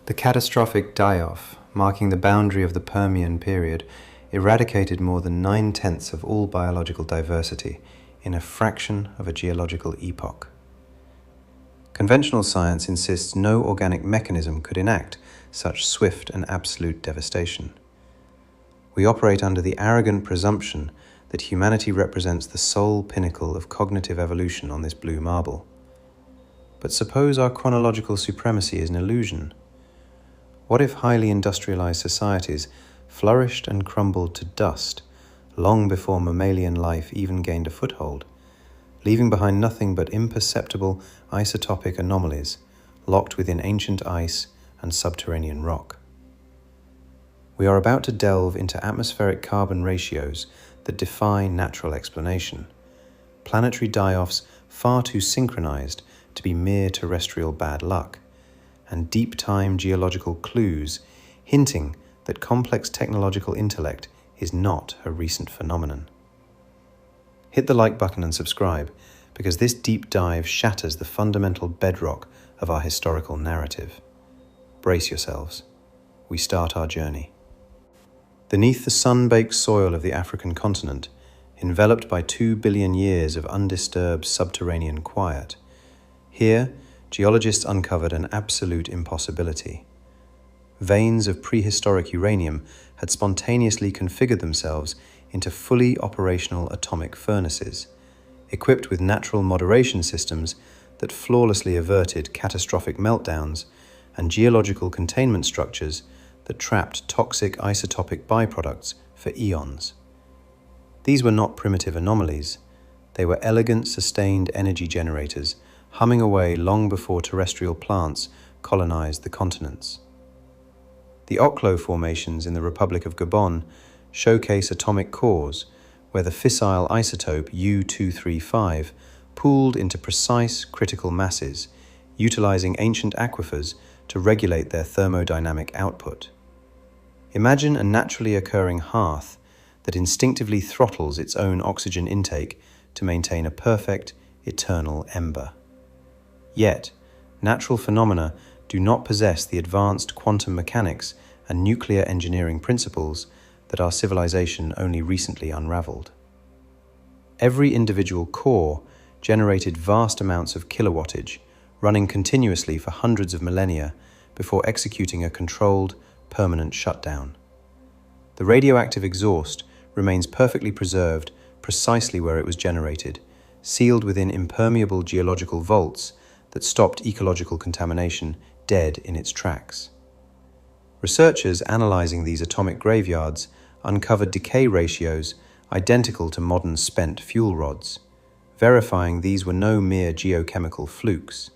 The catastrophic die-off, marking the boundary of the Permian period, eradicated more than 9/10 of all biological diversity in a fraction of a geological epoch. Conventional science insists no organic mechanism could enact such swift and absolute devastation. We operate under the arrogant presumption that humanity represents the sole pinnacle of cognitive evolution on this blue marble. But suppose our chronological supremacy is an illusion. What if highly industrialized societies flourished and crumbled to dust long before mammalian life even gained a foothold, leaving behind nothing but imperceptible isotopic anomalies locked within ancient ice and subterranean rock? We are about to delve into atmospheric carbon ratios that defy natural explanation, planetary die-offs far too synchronized to be mere terrestrial bad luck, and deep-time geological clues hinting that complex technological intellect is not a recent phenomenon. Hit the like button and subscribe, because this deep dive shatters the fundamental bedrock of our historical narrative. Brace yourselves. We start our journey. Beneath the sun-baked soil of the African continent, enveloped by 2 billion years of undisturbed subterranean quiet, here, geologists uncovered an absolute impossibility. Veins of prehistoric uranium had spontaneously configured themselves into fully operational atomic furnaces, equipped with natural moderation systems that flawlessly averted catastrophic meltdowns and geological containment structures that trapped toxic isotopic byproducts for eons. These were not primitive anomalies. They were elegant, sustained energy generators humming away long before terrestrial plants colonized the continents. The Oklo formations in the Republic of Gabon showcase atomic cores where the fissile isotope U-235 pooled into precise critical masses, utilizing ancient aquifers to regulate their thermodynamic output. Imagine a naturally occurring hearth that instinctively throttles its own oxygen intake to maintain a perfect, eternal ember. Yet, natural phenomena do not possess the advanced quantum mechanics and nuclear engineering principles that our civilization only recently unraveled. Every individual core generated vast amounts of kilowattage, running continuously for hundreds of millennia before executing a controlled, permanent shutdown. The radioactive exhaust remains perfectly preserved precisely where it was generated, sealed within impermeable geological vaults that stopped ecological contamination dead in its tracks. Researchers analyzing these atomic graveyards uncovered decay ratios identical to modern spent fuel rods, verifying these were no mere geochemical flukes.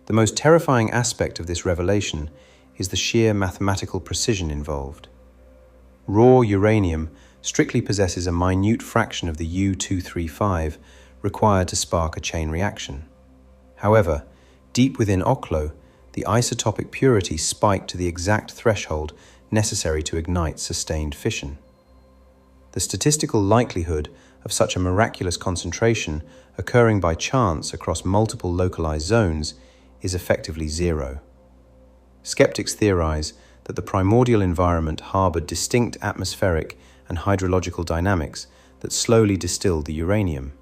The most terrifying aspect of this revelation is the sheer mathematical precision involved. Raw uranium strictly possesses a minute fraction of the U-235 required to spark a chain reaction. However, deep within Oklo, the isotopic purity spiked to the exact threshold necessary to ignite sustained fission. The statistical likelihood of such a miraculous concentration occurring by chance across multiple localized zones is effectively zero. Skeptics theorize that the primordial environment harbored distinct atmospheric and hydrological dynamics that slowly distilled the uranium.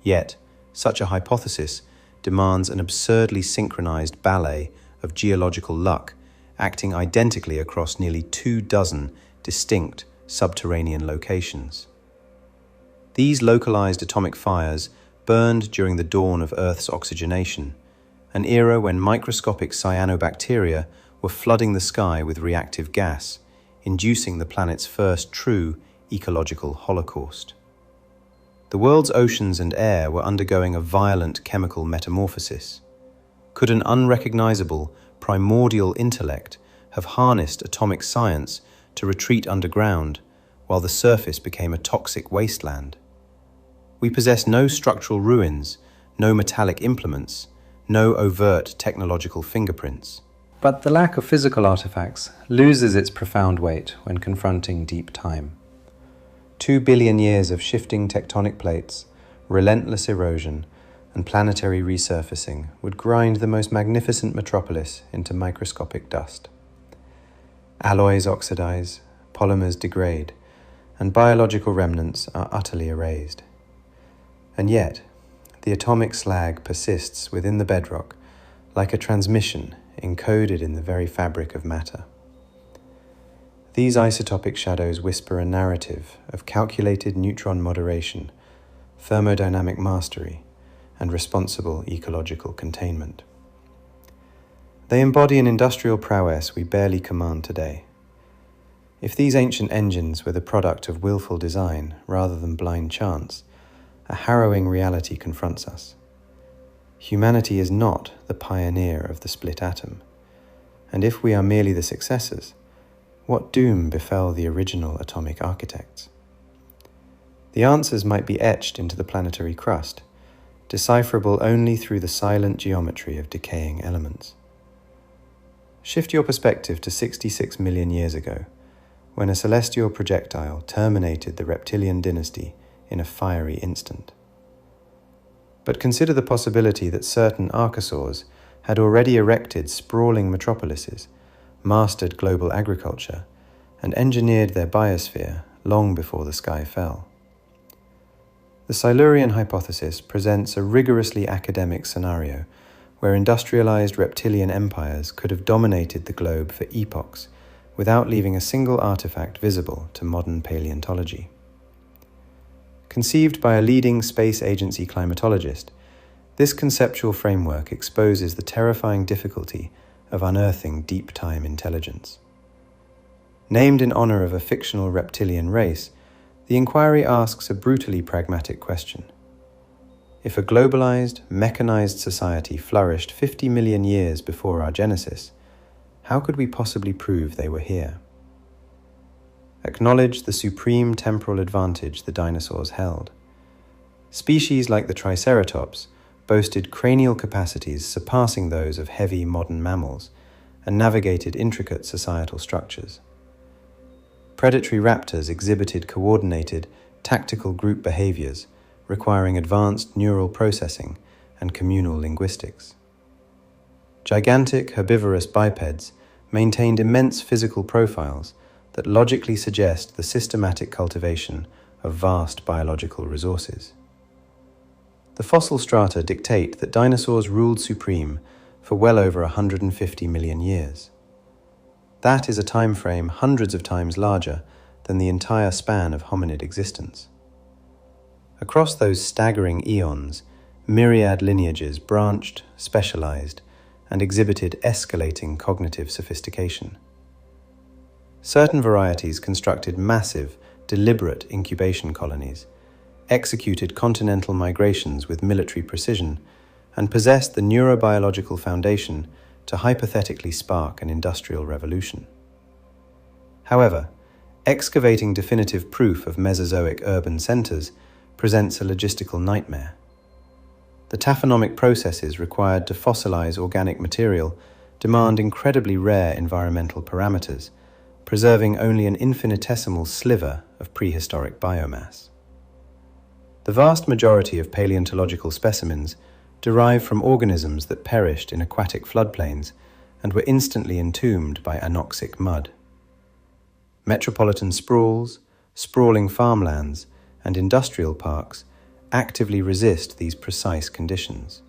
Yet, such a hypothesis demands an absurdly synchronized ballet of geological luck acting identically across nearly 24 distinct subterranean locations. These localized atomic fires burned during the dawn of Earth's oxygenation, an era when microscopic cyanobacteria were flooding the sky with reactive gas, inducing the planet's first true ecological holocaust. The world's oceans and air were undergoing a violent chemical metamorphosis. Could an unrecognizable, primordial intellect have harnessed atomic science to retreat underground while the surface became a toxic wasteland? We possess no structural ruins, no metallic implements, no overt technological fingerprints. But the lack of physical artifacts loses its profound weight when confronting deep time. 2 billion years of shifting tectonic plates, relentless erosion, and planetary resurfacing would grind the most magnificent metropolis into microscopic dust. Alloys oxidize, polymers degrade, and biological remnants are utterly erased. And yet, the atomic slag persists within the bedrock like a transmission encoded in the very fabric of matter. These isotopic shadows whisper a narrative of calculated neutron moderation, thermodynamic mastery, and responsible ecological containment. They embody an industrial prowess we barely command today. If these ancient engines were the product of willful design rather than blind chance, a harrowing reality confronts us. Humanity is not the pioneer of the split atom, and if we are merely the successors, what doom befell the original atomic architects? The answers might be etched into the planetary crust, decipherable only through the silent geometry of decaying elements. Shift your perspective to 66 million years ago, when a celestial projectile terminated the reptilian dynasty in a fiery instant. But consider the possibility that certain archosaurs had already erected sprawling metropolises, mastered global agriculture, and engineered their biosphere long before the sky fell. The Silurian Hypothesis presents a rigorously academic scenario where industrialized reptilian empires could have dominated the globe for epochs without leaving a single artifact visible to modern paleontology. Conceived by a leading space agency climatologist, this conceptual framework exposes the terrifying difficulty of unearthing deep-time intelligence. Named in honor of a fictional reptilian race, the inquiry asks a brutally pragmatic question. If a globalized, mechanized society flourished 50 million years before our genesis, how could we possibly prove they were here? Acknowledge the supreme temporal advantage the dinosaurs held. Species like the Triceratops boasted cranial capacities surpassing those of heavy modern mammals and navigated intricate societal structures. Predatory raptors exhibited coordinated, tactical group behaviors requiring advanced neural processing and communal linguistics. Gigantic herbivorous bipeds maintained immense physical profiles that logically suggest the systematic cultivation of vast biological resources. The fossil strata dictate that dinosaurs ruled supreme for well over 150 million years. That is a time frame hundreds of times larger than the entire span of hominid existence. Across those staggering eons, myriad lineages branched, specialized, and exhibited escalating cognitive sophistication. Certain varieties constructed massive, deliberate incubation colonies, executed continental migrations with military precision, and possessed the neurobiological foundation to hypothetically spark an industrial revolution. However, excavating definitive proof of Mesozoic urban centers presents a logistical nightmare. The taphonomic processes required to fossilize organic material demand incredibly rare environmental parameters, preserving only an infinitesimal sliver of prehistoric biomass. The vast majority of paleontological specimens derive from organisms that perished in aquatic floodplains and were instantly entombed by anoxic mud. Metropolitan sprawls, sprawling farmlands, and industrial parks actively resist these precise conditions.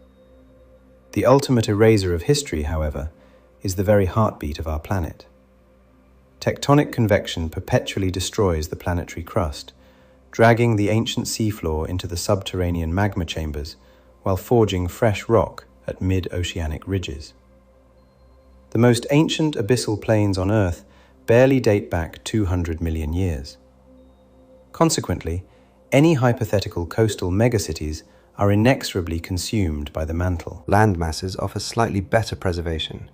The ultimate eraser of history, however, is the very heartbeat of our planet. Tectonic convection perpetually destroys the planetary crust, dragging the ancient seafloor into the subterranean magma chambers while forging fresh rock at mid-oceanic ridges. The most ancient abyssal plains on Earth barely date back 200 million years. Consequently, any hypothetical coastal megacities are inexorably consumed by the mantle. Land masses offer slightly better preservation,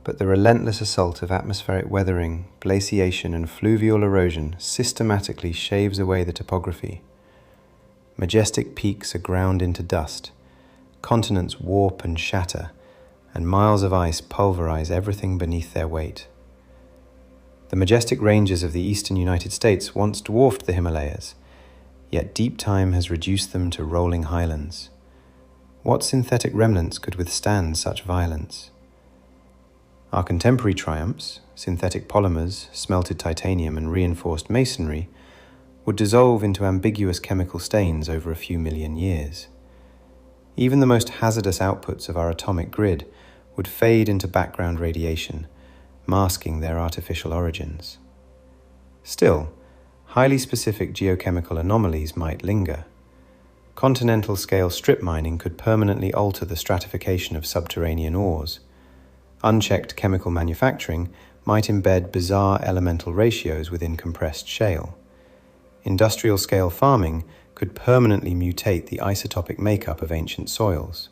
but the relentless assault of atmospheric weathering, glaciation, and fluvial erosion systematically shaves away the topography. Majestic peaks are ground into dust, continents warp and shatter, and miles of ice pulverize everything beneath their weight. The majestic ranges of the eastern United States once dwarfed the Himalayas, yet deep time has reduced them to rolling highlands. What synthetic remnants could withstand such violence? Our contemporary triumphs, synthetic polymers, smelted titanium and reinforced masonry, would dissolve into ambiguous chemical stains over a few million years. Even the most hazardous outputs of our atomic grid would fade into background radiation, masking their artificial origins. Still, highly specific geochemical anomalies might linger. Continental-scale strip mining could permanently alter the stratification of subterranean ores. Unchecked chemical manufacturing might embed bizarre elemental ratios within compressed shale. Industrial-scale farming could permanently mutate the isotopic makeup of ancient soils.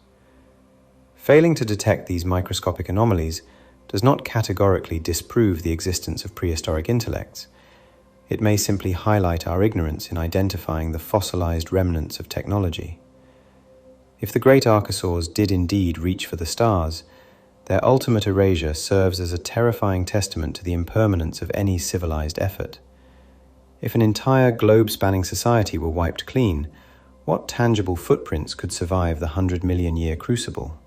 Failing to detect these microscopic anomalies does not categorically disprove the existence of prehistoric intellects. It may simply highlight our ignorance in identifying the fossilized remnants of technology. If the great archosaurs did indeed reach for the stars, their ultimate erasure serves as a terrifying testament to the impermanence of any civilized effort. If an entire globe-spanning society were wiped clean, what tangible footprints could survive the 100-million-year crucible?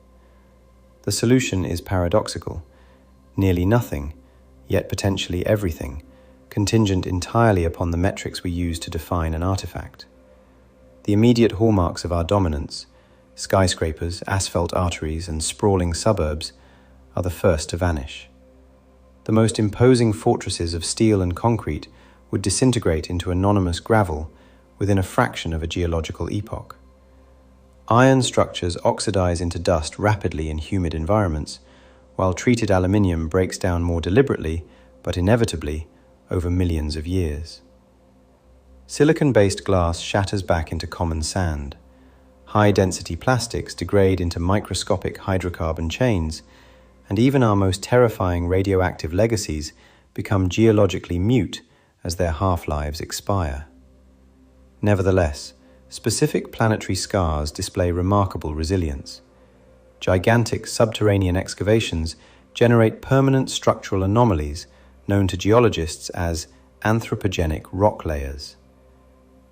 The solution is paradoxical. Nearly nothing, yet potentially everything, contingent entirely upon the metrics we use to define an artifact. The immediate hallmarks of our dominance, skyscrapers, asphalt arteries, and sprawling suburbs, are the first to vanish. The most imposing fortresses of steel and concrete would disintegrate into anonymous gravel within a fraction of a geological epoch. Iron structures oxidize into dust rapidly in humid environments, while treated aluminium breaks down more deliberately, but inevitably, over millions of years. Silicon-based glass shatters back into common sand. High-density plastics degrade into microscopic hydrocarbon chains, and even our most terrifying radioactive legacies become geologically mute as their half-lives expire. Nevertheless, specific planetary scars display remarkable resilience. Gigantic subterranean excavations generate permanent structural anomalies known to geologists as anthropogenic rock layers.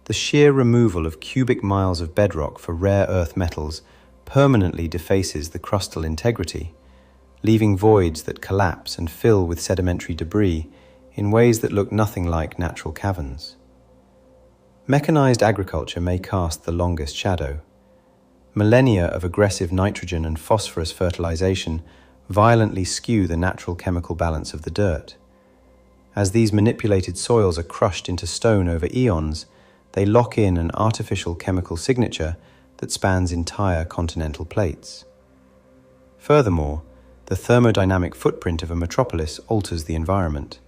The sheer removal of cubic miles of bedrock for rare earth metals permanently defaces the crustal integrity, leaving voids that collapse and fill with sedimentary debris in ways that look nothing like natural caverns. Mechanized agriculture may cast the longest shadow. Millennia of aggressive nitrogen and phosphorus fertilization violently skew the natural chemical balance of the dirt. As these manipulated soils are crushed into stone over eons, they lock in an artificial chemical signature that spans entire continental plates. Furthermore, the thermodynamic footprint of a metropolis alters the environment.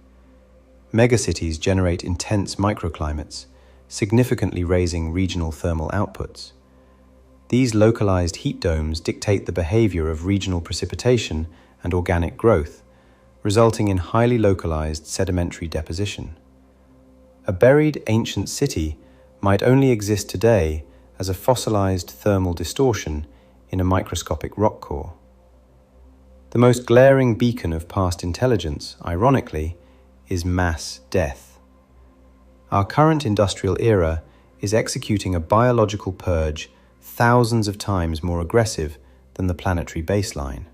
Megacities generate intense microclimates, significantly raising regional thermal outputs. These localized heat domes dictate the behavior of regional precipitation and organic growth, resulting in highly localized sedimentary deposition. A buried ancient city might only exist today as a fossilized thermal distortion in a microscopic rock core. The most glaring beacon of past intelligence, ironically, is mass death. Our current industrial era is executing a biological purge thousands of times more aggressive than the planetary baseline.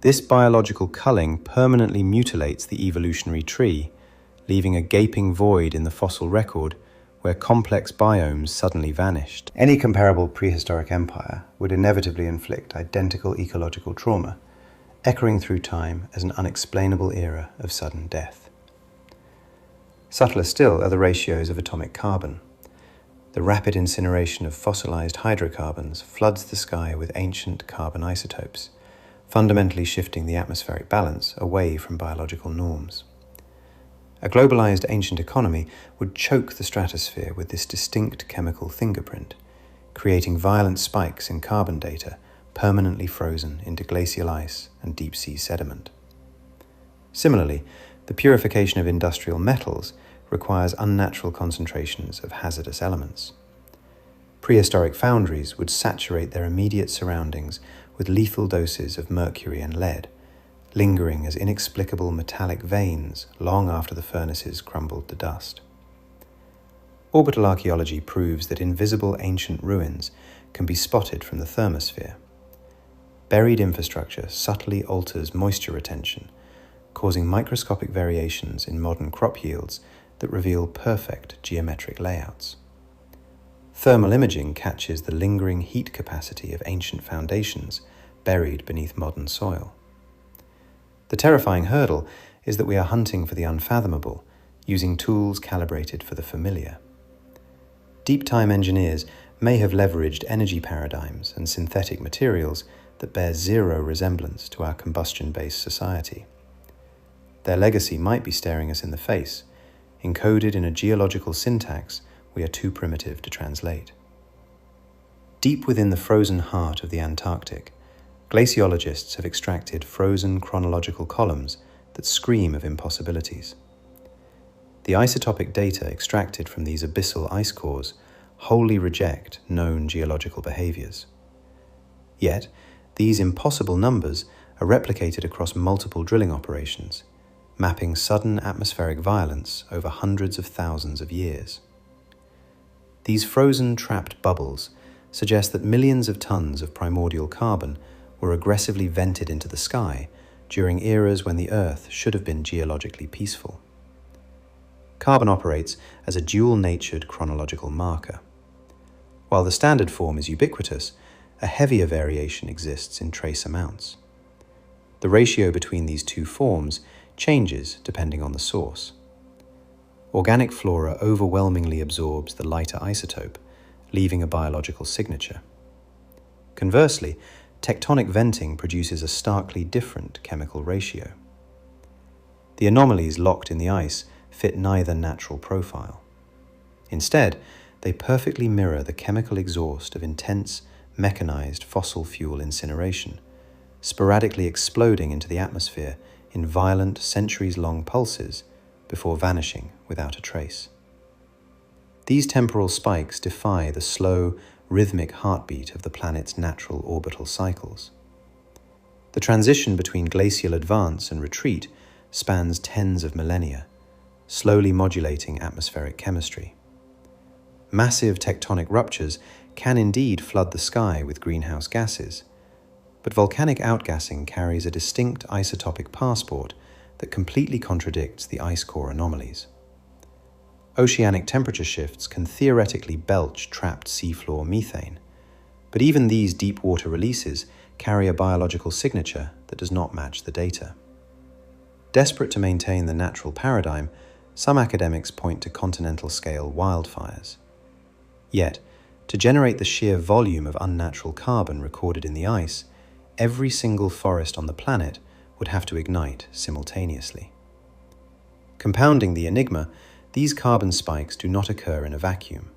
This biological culling permanently mutilates the evolutionary tree, leaving a gaping void in the fossil record where complex biomes suddenly vanished. Any comparable prehistoric empire would inevitably inflict identical ecological trauma, echoing through time as an unexplainable era of sudden death. Subtler still are the ratios of atomic carbon. The rapid incineration of fossilized hydrocarbons floods the sky with ancient carbon isotopes, fundamentally shifting the atmospheric balance away from biological norms. A globalized ancient economy would choke the stratosphere with this distinct chemical fingerprint, creating violent spikes in carbon data permanently frozen into glacial ice and deep-sea sediment. Similarly, the purification of industrial metals requires unnatural concentrations of hazardous elements. Prehistoric foundries would saturate their immediate surroundings with lethal doses of mercury and lead, lingering as inexplicable metallic veins long after the furnaces crumbled to dust. Orbital archaeology proves that invisible ancient ruins can be spotted from the thermosphere. Buried infrastructure subtly alters moisture retention, causing microscopic variations in modern crop yields that reveal perfect geometric layouts. Thermal imaging catches the lingering heat capacity of ancient foundations buried beneath modern soil. The terrifying hurdle is that we are hunting for the unfathomable, using tools calibrated for the familiar. Deep-time engineers may have leveraged energy paradigms and synthetic materials that bear zero resemblance to our combustion-based society. Their legacy might be staring us in the face, encoded in a geological syntax we are too primitive to translate. Deep within the frozen heart of the Antarctic, glaciologists have extracted frozen chronological columns that scream of impossibilities. The isotopic data extracted from these abyssal ice cores wholly reject known geological behaviors. Yet, these impossible numbers are replicated across multiple drilling operations, mapping sudden atmospheric violence over hundreds of thousands of years. These frozen, trapped bubbles suggest that millions of tons of primordial carbon were aggressively vented into the sky during eras when the Earth should have been geologically peaceful. Carbon operates as a dual-natured chronological marker. While the standard form is ubiquitous, a heavier variation exists in trace amounts. The ratio between these two forms changes depending on the source. Organic flora overwhelmingly absorbs the lighter isotope, leaving a biological signature. Conversely, tectonic venting produces a starkly different chemical ratio. The anomalies locked in the ice fit neither natural profile. Instead, they perfectly mirror the chemical exhaust of intense, mechanized fossil fuel incineration, sporadically exploding into the atmosphere in violent, centuries-long pulses before vanishing without a trace. These temporal spikes defy the slow, rhythmic heartbeat of the planet's natural orbital cycles. The transition between glacial advance and retreat spans tens of millennia, slowly modulating atmospheric chemistry. Massive tectonic ruptures can indeed flood the sky with greenhouse gases, but volcanic outgassing carries a distinct isotopic passport that completely contradicts the ice core anomalies. Oceanic temperature shifts can theoretically belch trapped seafloor methane, but even these deep water releases carry a biological signature that does not match the data. Desperate to maintain the natural paradigm, some academics point to continental-scale wildfires. Yet, to generate the sheer volume of unnatural carbon recorded in the ice, every single forest on the planet would have to ignite simultaneously. Compounding the enigma, these carbon spikes do not occur in a vacuum.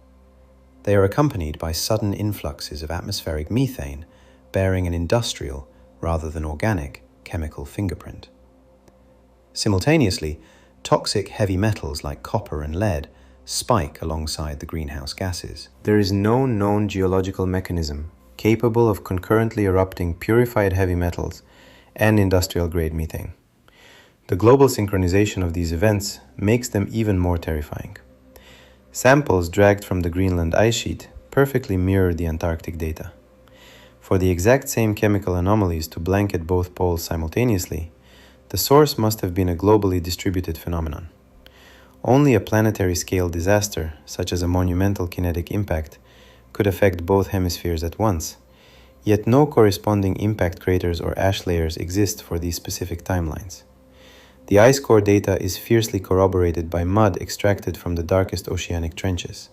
They are accompanied by sudden influxes of atmospheric methane bearing an industrial, rather than organic, chemical fingerprint. Simultaneously, toxic heavy metals like copper and lead spike alongside the greenhouse gases. There is no known geological mechanism capable of concurrently erupting purified heavy metals and industrial-grade methane. The global synchronization of these events makes them even more terrifying. Samples dragged from the Greenland ice sheet perfectly mirror the Antarctic data. For the exact same chemical anomalies to blanket both poles simultaneously, the source must have been a globally distributed phenomenon. Only a planetary-scale disaster, such as a monumental kinetic impact, could affect both hemispheres at once, yet no corresponding impact craters or ash layers exist for these specific timelines. The ice core data is fiercely corroborated by mud extracted from the darkest oceanic trenches.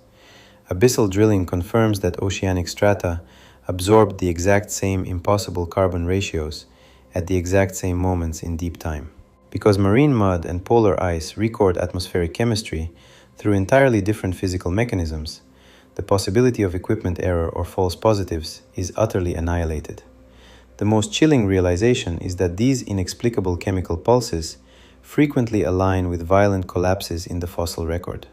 Abyssal drilling confirms that oceanic strata absorbed the exact same impossible carbon ratios at the exact same moments in deep time. Because marine mud and polar ice record atmospheric chemistry through entirely different physical mechanisms, the possibility of equipment error or false positives is utterly annihilated. The most chilling realization is that these inexplicable chemical pulses frequently align with violent collapses in the fossil record.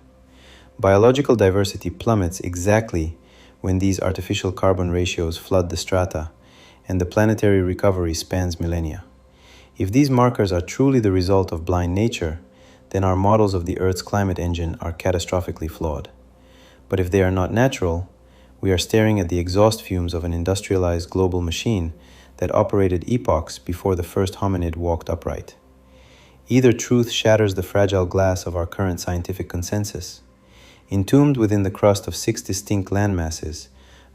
Biological diversity plummets exactly when these artificial carbon ratios flood the strata, and the planetary recovery spans millennia. If these markers are truly the result of blind nature, then our models of the Earth's climate engine are catastrophically flawed. But if they are not natural, we are staring at the exhaust fumes of an industrialized global machine that operated epochs before the first hominid walked upright. Either truth shatters the fragile glass of our current scientific consensus. Entombed within the crust of 6 distinct landmasses,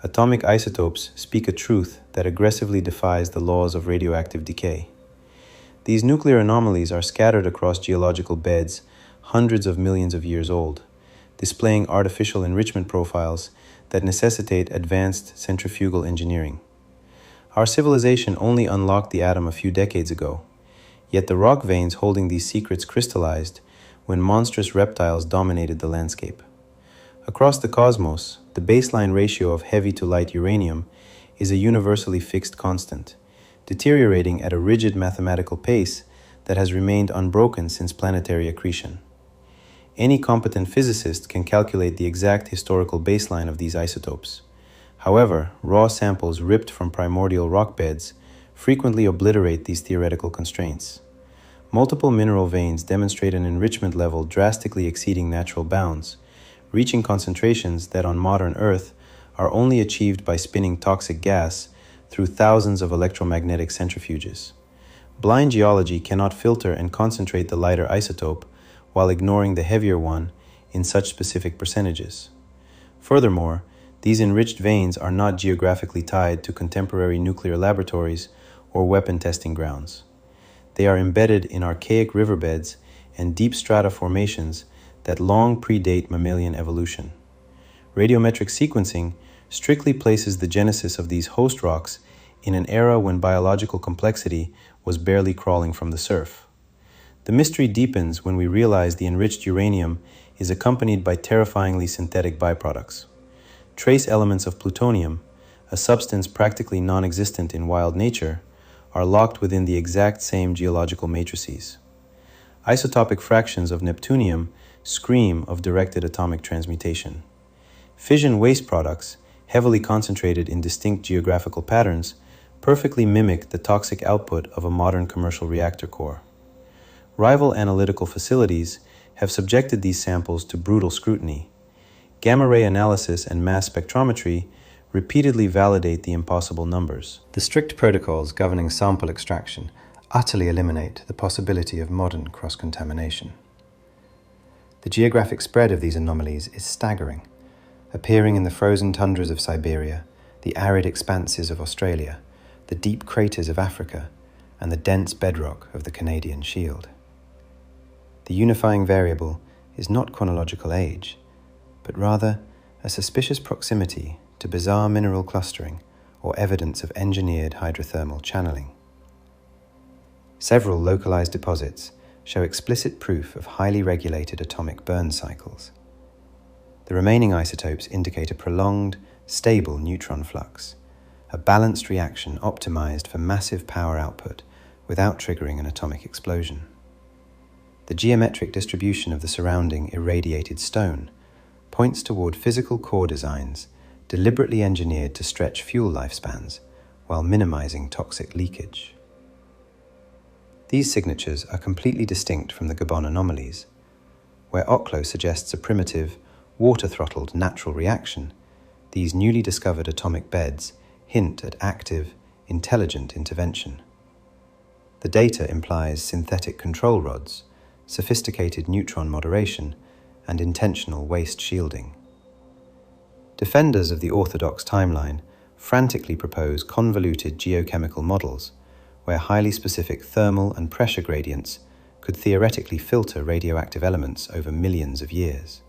atomic isotopes speak a truth that aggressively defies the laws of radioactive decay. These nuclear anomalies are scattered across geological beds hundreds of millions of years old, displaying artificial enrichment profiles that necessitate advanced centrifugal engineering. Our civilization only unlocked the atom a few decades ago, yet the rock veins holding these secrets crystallized when monstrous reptiles dominated the landscape. Across the cosmos, the baseline ratio of heavy to light uranium is a universally fixed constant, deteriorating at a rigid mathematical pace that has remained unbroken since planetary accretion. Any competent physicist can calculate the exact historical baseline of these isotopes. However, raw samples ripped from primordial rock beds frequently obliterate these theoretical constraints. Multiple mineral veins demonstrate an enrichment level drastically exceeding natural bounds, reaching concentrations that on modern Earth are only achieved by spinning toxic gas through thousands of electromagnetic centrifuges. Blind geology cannot filter and concentrate the lighter isotope while ignoring the heavier one in such specific percentages. Furthermore, these enriched veins are not geographically tied to contemporary nuclear laboratories or weapon testing grounds. They are embedded in archaic riverbeds and deep strata formations that long predate mammalian evolution. Radiometric sequencing strictly places the genesis of these host rocks in an era when biological complexity was barely crawling from the surf. The mystery deepens when we realize the enriched uranium is accompanied by terrifyingly synthetic byproducts. Trace elements of plutonium, a substance practically non-existent in wild nature, are locked within the exact same geological matrices. Isotopic fractions of neptunium scream of directed atomic transmutation. Fission waste products, heavily concentrated in distinct geographical patterns, perfectly mimic the toxic output of a modern commercial reactor core. Rival analytical facilities have subjected these samples to brutal scrutiny. Gamma-ray analysis and mass spectrometry repeatedly validate the impossible numbers. The strict protocols governing sample extraction utterly eliminate the possibility of modern cross-contamination. The geographic spread of these anomalies is staggering, appearing in the frozen tundras of Siberia, the arid expanses of Australia, the deep craters of Africa, and the dense bedrock of the Canadian Shield. The unifying variable is not chronological age, but rather a suspicious proximity to bizarre mineral clustering or evidence of engineered hydrothermal channeling. Several localized deposits show explicit proof of highly regulated atomic burn cycles. The remaining isotopes indicate a prolonged, stable neutron flux, a balanced reaction optimized for massive power output without triggering an atomic explosion. The geometric distribution of the surrounding irradiated stone points toward physical core designs deliberately engineered to stretch fuel lifespans while minimizing toxic leakage. These signatures are completely distinct from the Gabon anomalies. Where Oklo suggests a primitive, water-throttled natural reaction, these newly discovered atomic beds hint at active, intelligent intervention. The data implies synthetic control rods, sophisticated neutron moderation, and intentional waste shielding. Defenders of the orthodox timeline frantically propose convoluted geochemical models where highly specific thermal and pressure gradients could theoretically filter radioactive elements over millions of years.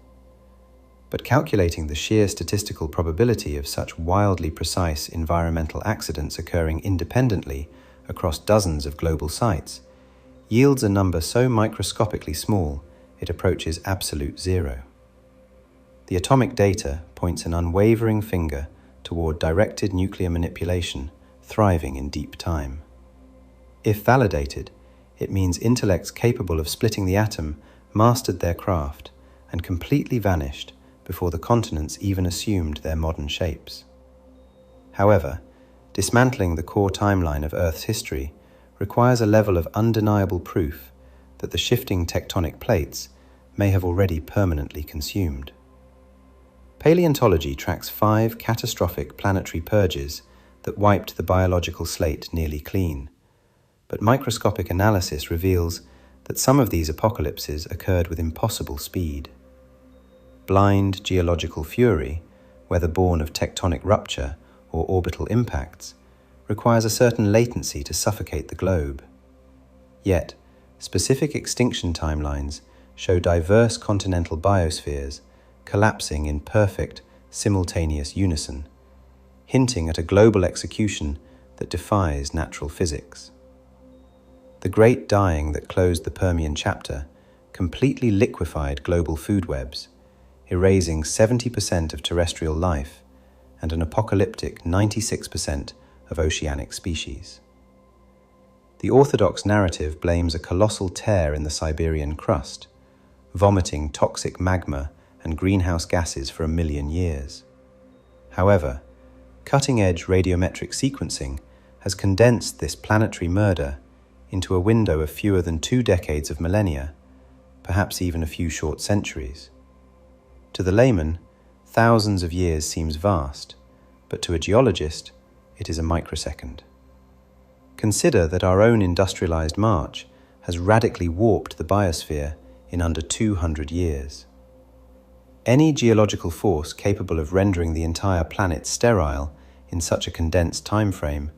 But calculating the sheer statistical probability of such wildly precise environmental accidents occurring independently across dozens of global sites yields a number so microscopically small it approaches absolute zero. The atomic data points an unwavering finger toward directed nuclear manipulation thriving in deep time. If validated, it means intellects capable of splitting the atom mastered their craft and completely vanished before the continents even assumed their modern shapes. However, dismantling the core timeline of Earth's history requires a level of undeniable proof that the shifting tectonic plates may have already permanently consumed. Paleontology tracks 5 catastrophic planetary purges that wiped the biological slate nearly clean, but microscopic analysis reveals that some of these apocalypses occurred with impossible speed. Blind geological fury, whether born of tectonic rupture or orbital impacts, requires a certain latency to suffocate the globe. Yet, specific extinction timelines show diverse continental biospheres collapsing in perfect, simultaneous unison, hinting at a global execution that defies natural physics. The Great Dying that closed the Permian chapter completely liquefied global food webs, erasing 70% of terrestrial life and an apocalyptic 96% of oceanic species. The orthodox narrative blames a colossal tear in the Siberian crust, vomiting toxic magma and greenhouse gases for 1 million years. However, cutting-edge radiometric sequencing has condensed this planetary murder into a window of fewer than 2 decades of millennia, perhaps even a few short centuries. To the layman, thousands of years seems vast, but to a geologist, it is a microsecond. Consider that our own industrialized march has radically warped the biosphere in under 200 years. Any geological force capable of rendering the entire planet sterile in such a condensed time frame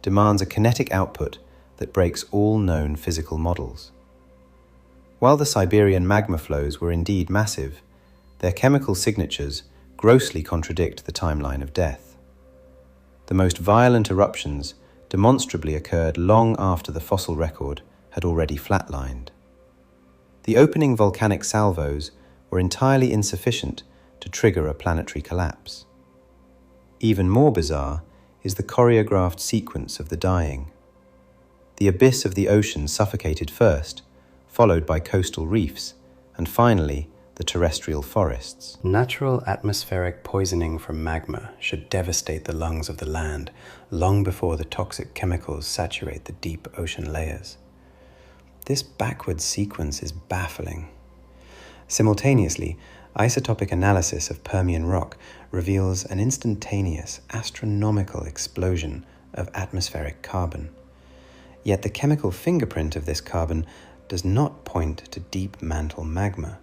demands a kinetic output that breaks all known physical models. While the Siberian magma flows were indeed massive, their chemical signatures grossly contradict the timeline of death. The most violent eruptions demonstrably occurred long after the fossil record had already flatlined. The opening volcanic salvos were entirely insufficient to trigger a planetary collapse. Even more bizarre is the choreographed sequence of the dying. The abyss of the ocean suffocated first, followed by coastal reefs, and finally the terrestrial forests. Natural atmospheric poisoning from magma should devastate the lungs of the land long before the toxic chemicals saturate the deep ocean layers. This backward sequence is baffling. Simultaneously, isotopic analysis of Permian rock reveals an instantaneous, astronomical explosion of atmospheric carbon. Yet the chemical fingerprint of this carbon does not point to deep mantle magma.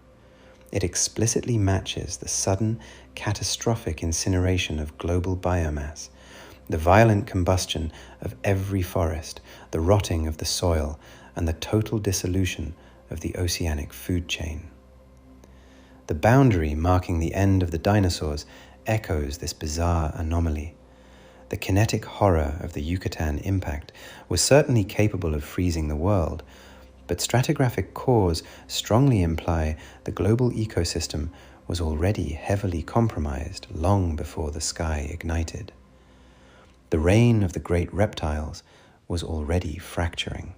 It explicitly matches the sudden, catastrophic incineration of global biomass, the violent combustion of every forest, the rotting of the soil, and the total dissolution of the oceanic food chain. The boundary marking the end of the dinosaurs echoes this bizarre anomaly. The kinetic horror of the Yucatan impact was certainly capable of freezing the world, but stratigraphic cores strongly imply the global ecosystem was already heavily compromised long before the sky ignited. The reign of the great reptiles was already fracturing.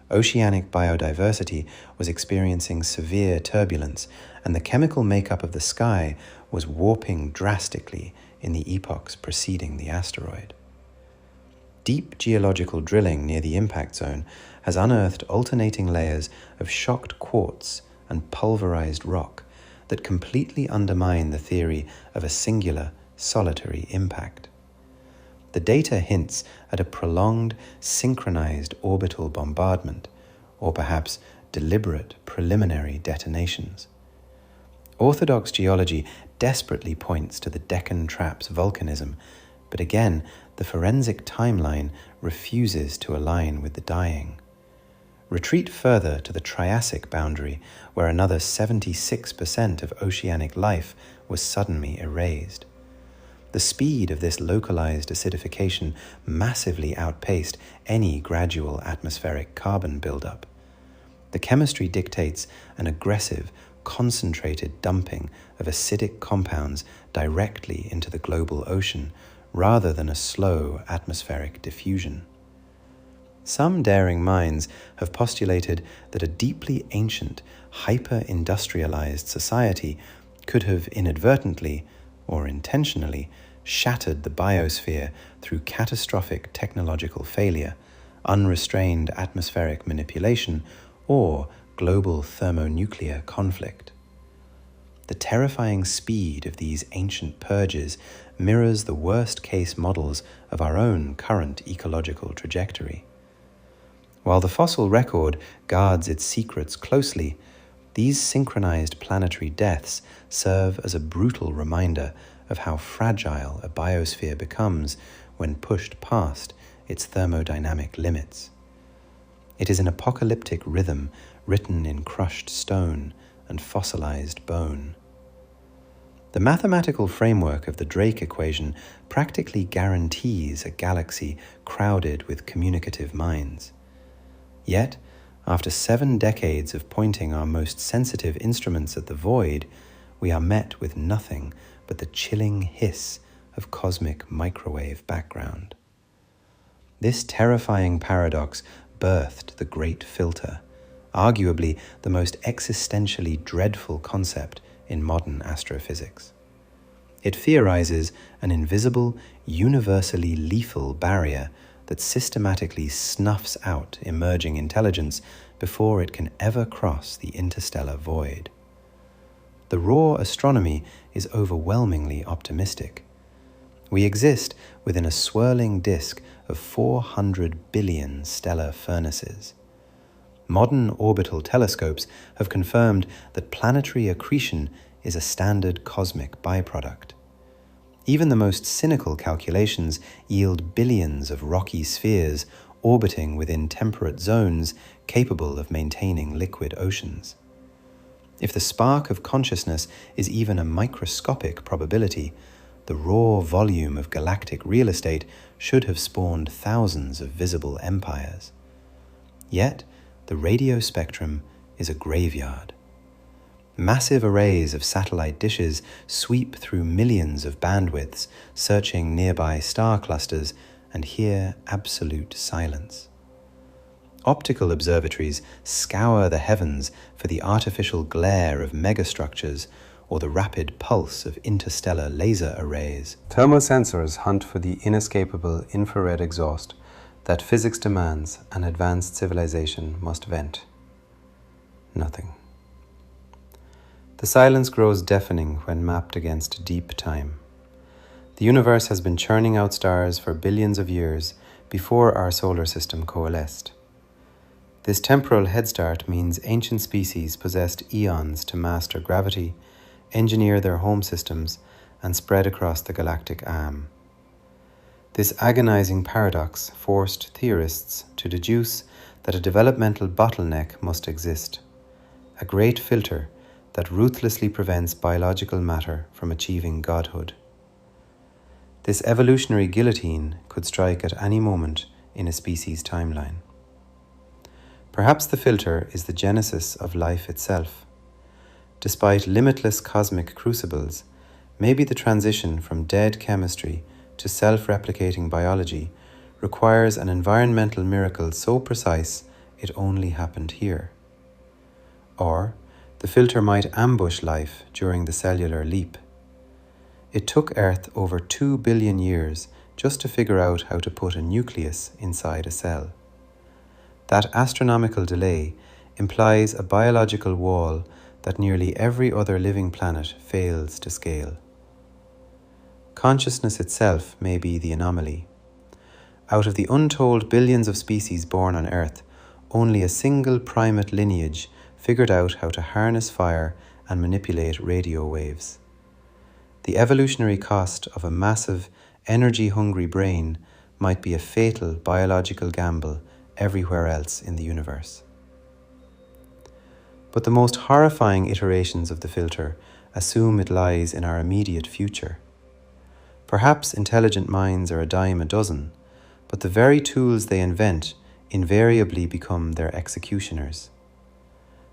Oceanic biodiversity was experiencing severe turbulence, and the chemical makeup of the sky was warping drastically in the epochs preceding the asteroid. Deep geological drilling near the impact zone has unearthed alternating layers of shocked quartz and pulverized rock that completely undermine the theory of a singular, solitary impact. The data hints at a prolonged, synchronized orbital bombardment, or perhaps deliberate preliminary detonations. Orthodox geology desperately points to the Deccan Traps volcanism, but again, the forensic timeline refuses to align with the dying. Retreat further to the Triassic boundary, where another 76% of oceanic life was suddenly erased. The speed of this localized acidification massively outpaced any gradual atmospheric carbon buildup. The chemistry dictates an aggressive, concentrated dumping of acidic compounds directly into the global ocean, rather than a slow atmospheric diffusion. Some daring minds have postulated that a deeply ancient, hyper-industrialized society could have inadvertently, or intentionally, shattered the biosphere through catastrophic technological failure, unrestrained atmospheric manipulation, or global thermonuclear conflict. The terrifying speed of these ancient purges mirrors the worst-case models of our own current ecological trajectory. While the fossil record guards its secrets closely, these synchronized planetary deaths serve as a brutal reminder of how fragile a biosphere becomes when pushed past its thermodynamic limits. It is an apocalyptic rhythm written in crushed stone and fossilized bone. The mathematical framework of the Drake equation practically guarantees a galaxy crowded with communicative minds. Yet, after 7 decades of pointing our most sensitive instruments at the void, we are met with nothing but the chilling hiss of cosmic microwave background. This terrifying paradox birthed the Great Filter, arguably the most existentially dreadful concept in modern astrophysics. It theorizes an invisible, universally lethal barrier that systematically snuffs out emerging intelligence before it can ever cross the interstellar void. The raw astronomy is overwhelmingly optimistic. We exist within a swirling disk of 400 billion stellar furnaces. Modern orbital telescopes have confirmed that planetary accretion is a standard cosmic byproduct. Even the most cynical calculations yield billions of rocky spheres orbiting within temperate zones capable of maintaining liquid oceans. If the spark of consciousness is even a microscopic probability, the raw volume of galactic real estate should have spawned thousands of visible empires. Yet, the radio spectrum is a graveyard. Massive arrays of satellite dishes sweep through millions of bandwidths, searching nearby star clusters, and hear absolute silence. Optical observatories scour the heavens for the artificial glare of megastructures or the rapid pulse of interstellar laser arrays. Thermosensors hunt for the inescapable infrared exhaust that physics demands an advanced civilization must vent. Nothing. The silence grows deafening when mapped against deep time. The universe has been churning out stars for billions of years before our solar system coalesced. This temporal head start means ancient species possessed eons to master gravity, engineer their home systems, and spread across the galactic am. This agonizing paradox forced theorists to deduce that a developmental bottleneck must exist, a great filter that ruthlessly prevents biological matter from achieving godhood. This evolutionary guillotine could strike at any moment in a species' timeline. Perhaps the filter is the genesis of life itself. Despite limitless cosmic crucibles, maybe the transition from dead chemistry to self-replicating biology requires an environmental miracle so precise it only happened here. Or the filter might ambush life during the cellular leap. It took Earth over 2 billion years just to figure out how to put a nucleus inside a cell. That astronomical delay implies a biological wall that nearly every other living planet fails to scale. Consciousness itself may be the anomaly. Out of the untold billions of species born on Earth, only a single primate lineage figured out how to harness fire and manipulate radio waves. The evolutionary cost of a massive, energy-hungry brain might be a fatal biological gamble everywhere else in the universe. But the most horrifying iterations of the filter assume it lies in our immediate future. Perhaps intelligent minds are a dime a dozen, but the very tools they invent invariably become their executioners.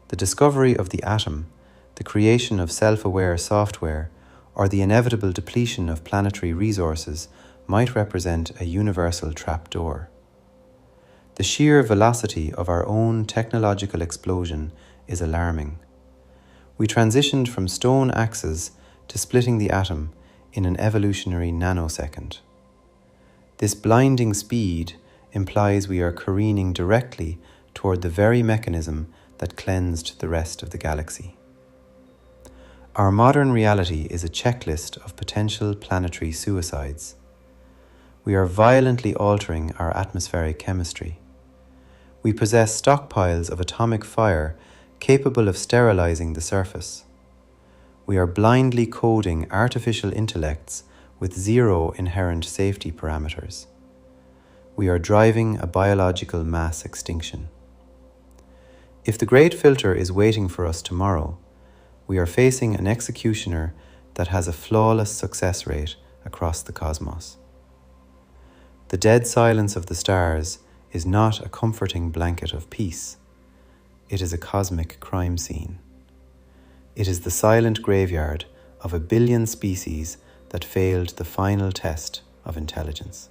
The discovery of the atom, the creation of self-aware software, or the inevitable depletion of planetary resources might represent a universal trapdoor. The sheer velocity of our own technological explosion is alarming. We transitioned from stone axes to splitting the atom in an evolutionary nanosecond. This blinding speed implies we are careening directly toward the very mechanism that cleansed the rest of the galaxy. Our modern reality is a checklist of potential planetary suicides. We are violently altering our atmospheric chemistry. We possess stockpiles of atomic fire capable of sterilizing the surface. We are blindly coding artificial intellects with zero inherent safety parameters. We are driving a biological mass extinction. If the Great Filter is waiting for us tomorrow, we are facing an executioner that has a flawless success rate across the cosmos. The dead silence of the stars is not a comforting blanket of peace. It is a cosmic crime scene. It is the silent graveyard of a billion species that failed the final test of intelligence.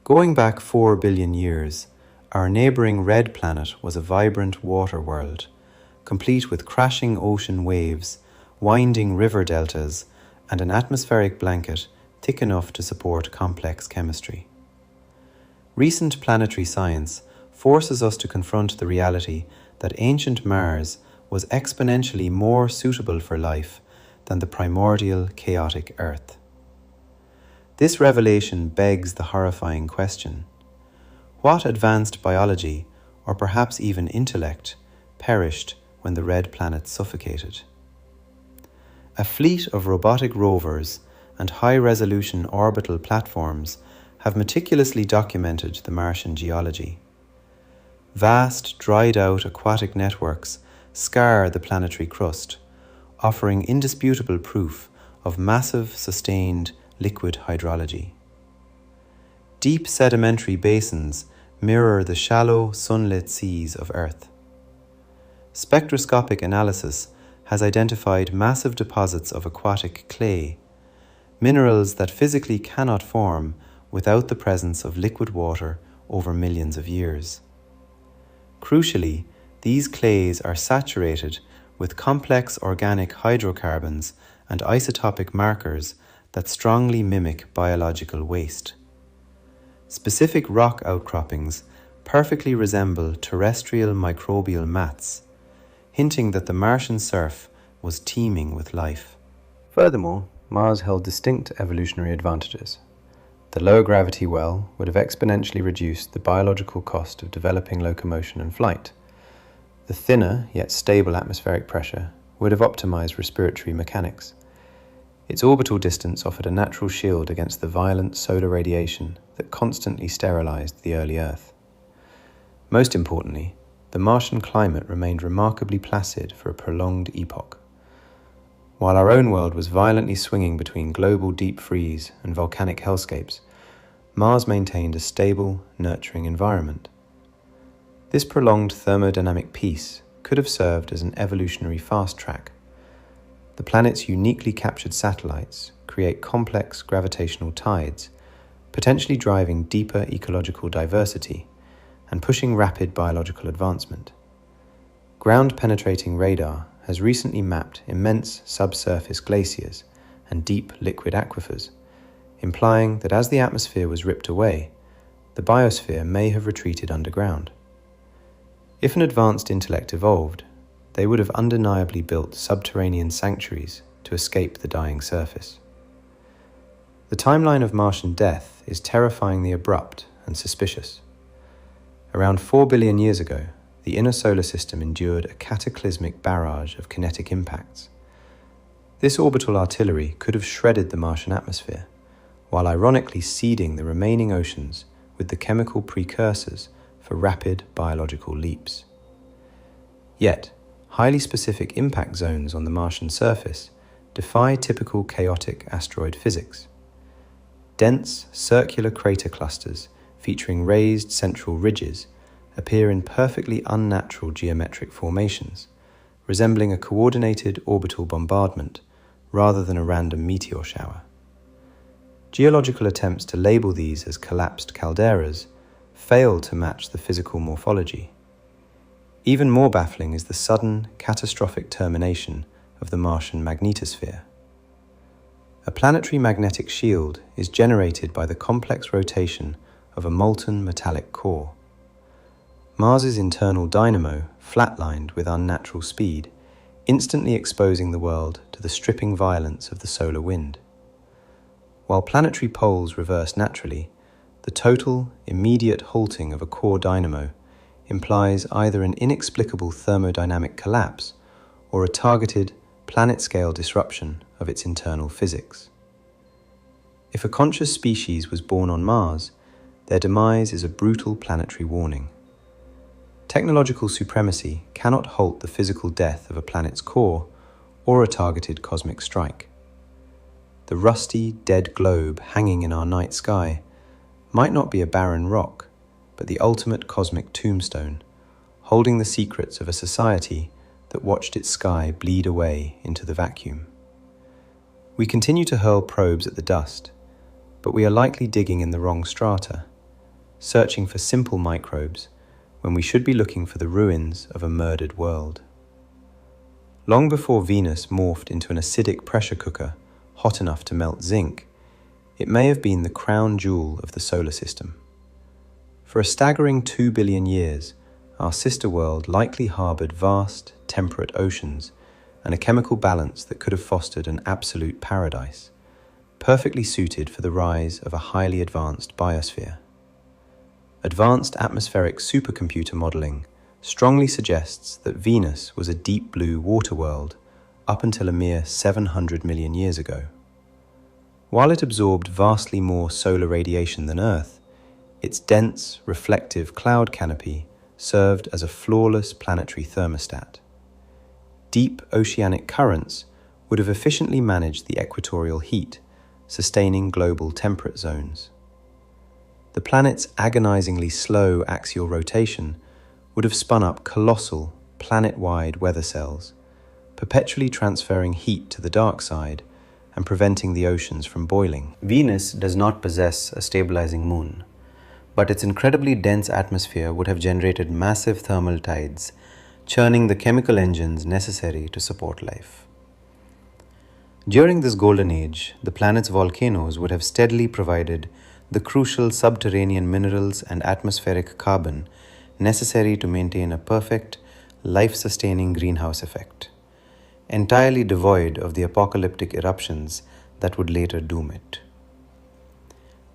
Going back 4 billion years, our neighboring red planet was a vibrant water world, complete with crashing ocean waves, winding river deltas, and an atmospheric blanket thick enough to support complex chemistry. Recent planetary science forces us to confront the reality that ancient Mars was exponentially more suitable for life than the primordial chaotic Earth. This revelation begs the horrifying question: what advanced biology, or perhaps even intellect, perished when the red planet suffocated? A fleet of robotic rovers and high-resolution orbital platforms have meticulously documented the Martian geology. Vast, dried-out aquatic networks scar the planetary crust, offering indisputable proof of massive, sustained liquid hydrology. Deep sedimentary basins mirror the shallow, sunlit seas of Earth. Spectroscopic analysis has identified massive deposits of aquatic clay, minerals that physically cannot form without the presence of liquid water over millions of years. Crucially, these clays are saturated with complex organic hydrocarbons and isotopic markers that strongly mimic biological waste. Specific rock outcroppings perfectly resemble terrestrial microbial mats, hinting that the Martian surf was teeming with life. Furthermore, Mars held distinct evolutionary advantages. The lower gravity well would have exponentially reduced the biological cost of developing locomotion and flight. The thinner yet stable atmospheric pressure would have optimized respiratory mechanics. Its orbital distance offered a natural shield against the violent solar radiation that constantly sterilized the early Earth. Most importantly, the Martian climate remained remarkably placid for a prolonged epoch. While our own world was violently swinging between global deep freeze and volcanic hellscapes, Mars maintained a stable, nurturing environment. This prolonged thermodynamic peace could have served as an evolutionary fast track. The planet's uniquely captured satellites create complex gravitational tides, potentially driving deeper ecological diversity and pushing rapid biological advancement. Ground-penetrating radar has recently mapped immense subsurface glaciers and deep liquid aquifers, implying that as the atmosphere was ripped away, the biosphere may have retreated underground. If an advanced intellect evolved, they would have undeniably built subterranean sanctuaries to escape the dying surface. The timeline of Martian death is terrifyingly abrupt and suspicious. Around 4 billion years ago, the inner solar system endured a cataclysmic barrage of kinetic impacts. This orbital artillery could have shredded the Martian atmosphere, while ironically seeding the remaining oceans with the chemical precursors for rapid biological leaps. Yet, highly specific impact zones on the Martian surface defy typical chaotic asteroid physics. Dense, circular crater clusters featuring raised central ridges appear in perfectly unnatural geometric formations, resembling a coordinated orbital bombardment rather than a random meteor shower. Geological attempts to label these as collapsed calderas fail to match the physical morphology. Even more baffling is the sudden, catastrophic termination of the Martian magnetosphere. A planetary magnetic shield is generated by the complex rotation of a molten metallic core. Mars's internal dynamo, flatlined with unnatural speed, instantly exposing the world to the stripping violence of the solar wind. While planetary poles reverse naturally, the total, immediate halting of a core dynamo implies either an inexplicable thermodynamic collapse or a targeted, planet-scale disruption of its internal physics. If a conscious species was born on Mars, their demise is a brutal planetary warning. Technological supremacy cannot halt the physical death of a planet's core or a targeted cosmic strike. The rusty, dead globe hanging in our night sky might not be a barren rock, but the ultimate cosmic tombstone, holding the secrets of a society that watched its sky bleed away into the vacuum. We continue to hurl probes at the dust, but we are likely digging in the wrong strata, searching for simple microbes when we should be looking for the ruins of a murdered world. Long before Venus morphed into an acidic pressure cooker hot enough to melt zinc, it may have been the crown jewel of the solar system. For a staggering 2 billion years, our sister world likely harbored vast, temperate oceans and a chemical balance that could have fostered an absolute paradise, perfectly suited for the rise of a highly advanced biosphere. Advanced atmospheric supercomputer modeling strongly suggests that Venus was a deep blue water world up until a mere 700 million years ago. While it absorbed vastly more solar radiation than Earth, its dense, reflective cloud canopy served as a flawless planetary thermostat. Deep oceanic currents would have efficiently managed the equatorial heat, sustaining global temperate zones. The planet's agonizingly slow axial rotation would have spun up colossal, planet-wide weather cells, perpetually transferring heat to the dark side and preventing the oceans from boiling. Venus does not possess a stabilizing moon, but its incredibly dense atmosphere would have generated massive thermal tides, churning the chemical engines necessary to support life. During this golden age, the planet's volcanoes would have steadily provided the crucial subterranean minerals and atmospheric carbon necessary to maintain a perfect, life-sustaining greenhouse effect, entirely devoid of the apocalyptic eruptions that would later doom it.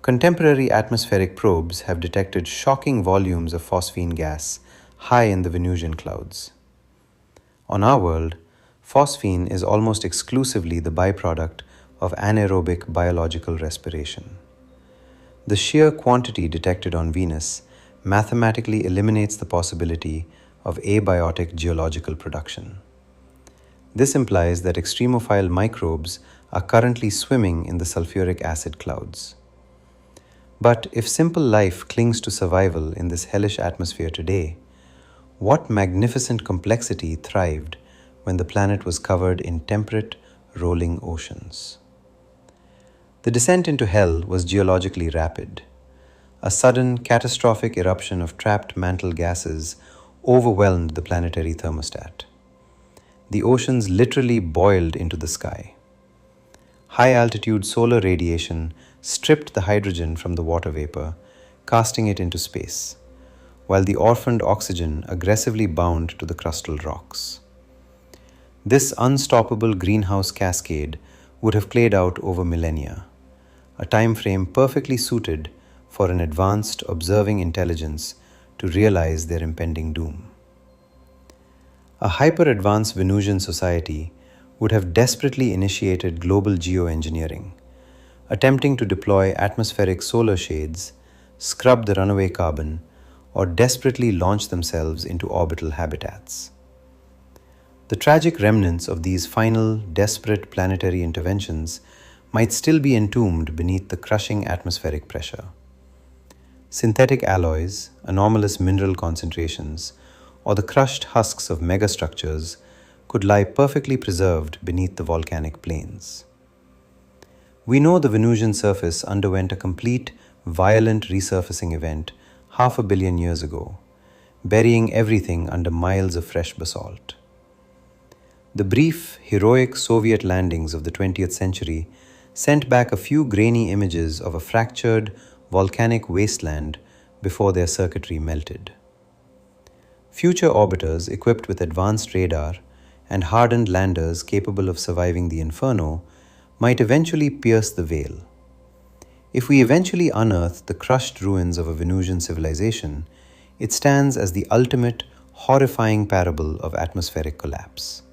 Contemporary atmospheric probes have detected shocking volumes of phosphine gas high in the Venusian clouds. On our world, phosphine is almost exclusively the byproduct of anaerobic biological respiration. The sheer quantity detected on Venus mathematically eliminates the possibility of abiotic geological production. This implies that extremophile microbes are currently swimming in the sulfuric acid clouds. But if simple life clings to survival in this hellish atmosphere today, what magnificent complexity thrived when the planet was covered in temperate, rolling oceans? The descent into hell was geologically rapid. A sudden, catastrophic eruption of trapped mantle gases overwhelmed the planetary thermostat. The oceans literally boiled into the sky. High-altitude solar radiation stripped the hydrogen from the water vapor, casting it into space, while the orphaned oxygen aggressively bound to the crustal rocks. This unstoppable greenhouse cascade would have played out over millennia, a time frame perfectly suited for an advanced observing intelligence to realize their impending doom. A hyper-advanced Venusian society would have desperately initiated global geoengineering, attempting to deploy atmospheric solar shades, scrub the runaway carbon, or desperately launch themselves into orbital habitats. The tragic remnants of these final, desperate planetary interventions might still be entombed beneath the crushing atmospheric pressure. Synthetic alloys, anomalous mineral concentrations, or the crushed husks of megastructures could lie perfectly preserved beneath the volcanic plains. We know the Venusian surface underwent a complete, violent resurfacing event 500 million years ago, burying everything under miles of fresh basalt. The brief, heroic Soviet landings of the 20th century sent back a few grainy images of a fractured, volcanic wasteland before their circuitry melted. Future orbiters equipped with advanced radar, and hardened landers capable of surviving the inferno might eventually pierce the veil. If we eventually unearth the crushed ruins of a Venusian civilization, it stands as the ultimate, horrifying parable of atmospheric collapse.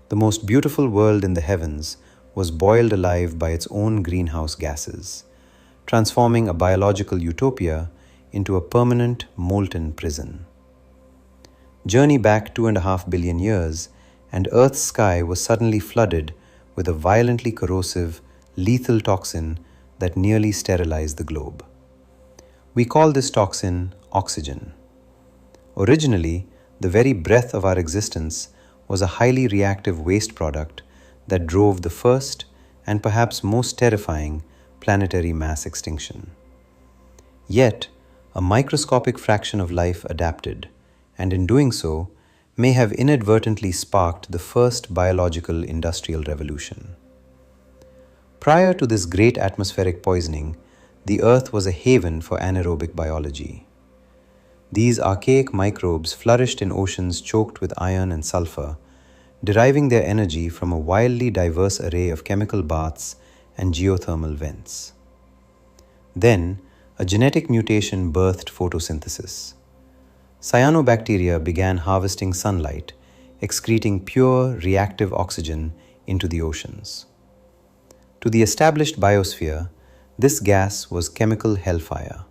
The most beautiful world in the heavens was boiled alive by its own greenhouse gases, transforming a biological utopia into a permanent, molten prison. Journey back 2.5 billion years, and Earth's sky was suddenly flooded with a violently corrosive, lethal toxin that nearly sterilized the globe. We call this toxin oxygen. Originally, the very breath of our existence was a highly reactive waste product that drove the first and perhaps most terrifying planetary mass extinction. Yet, a microscopic fraction of life adapted, and in doing so, may have inadvertently sparked the first biological industrial revolution. Prior to this great atmospheric poisoning, the Earth was a haven for anaerobic biology. These archaic microbes flourished in oceans choked with iron and sulfur, deriving their energy from a wildly diverse array of chemical baths and geothermal vents. Then, a genetic mutation birthed photosynthesis. Cyanobacteria began harvesting sunlight, excreting pure, reactive oxygen into the oceans. To the established biosphere, this gas was chemical hellfire.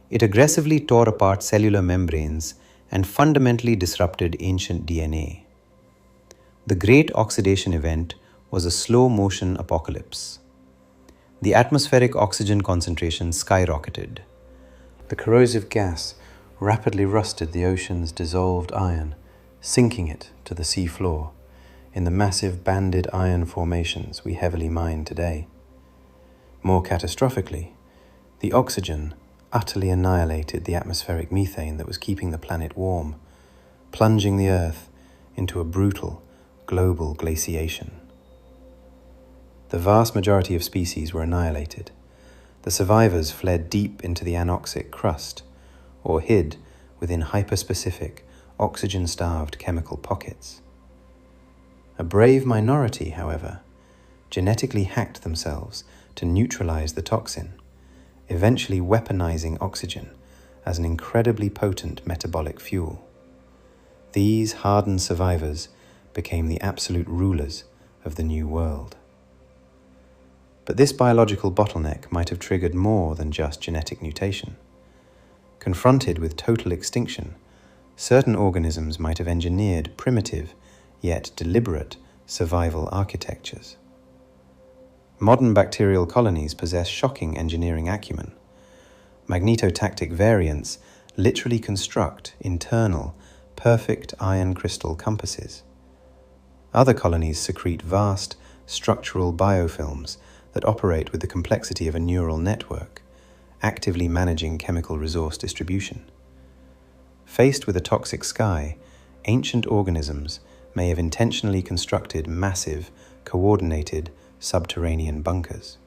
It aggressively tore apart cellular membranes and fundamentally disrupted ancient DNA. The Great Oxidation Event was a slow-motion apocalypse. The atmospheric oxygen concentration skyrocketed. The corrosive gas rapidly rusted the ocean's dissolved iron, sinking it to the sea floor in the massive banded iron formations we heavily mine today. More catastrophically, the oxygen utterly annihilated the atmospheric methane that was keeping the planet warm, plunging the Earth into a brutal global glaciation. The vast majority of species were annihilated. The survivors fled deep into the anoxic crust, or hid within hyperspecific, oxygen-starved chemical pockets. A brave minority, however, genetically hacked themselves to neutralize the toxin, eventually weaponizing oxygen as an incredibly potent metabolic fuel. These hardened survivors became the absolute rulers of the New World. But this biological bottleneck might have triggered more than just genetic mutation. Confronted with total extinction, certain organisms might have engineered primitive, yet deliberate, survival architectures. Modern bacterial colonies possess shocking engineering acumen. Magnetotactic variants literally construct internal, perfect iron crystal compasses. Other colonies secrete vast, structural biofilms that operate with the complexity of a neural network, actively managing chemical resource distribution. Faced with a toxic sky, ancient organisms may have intentionally constructed massive, coordinated subterranean bunkers.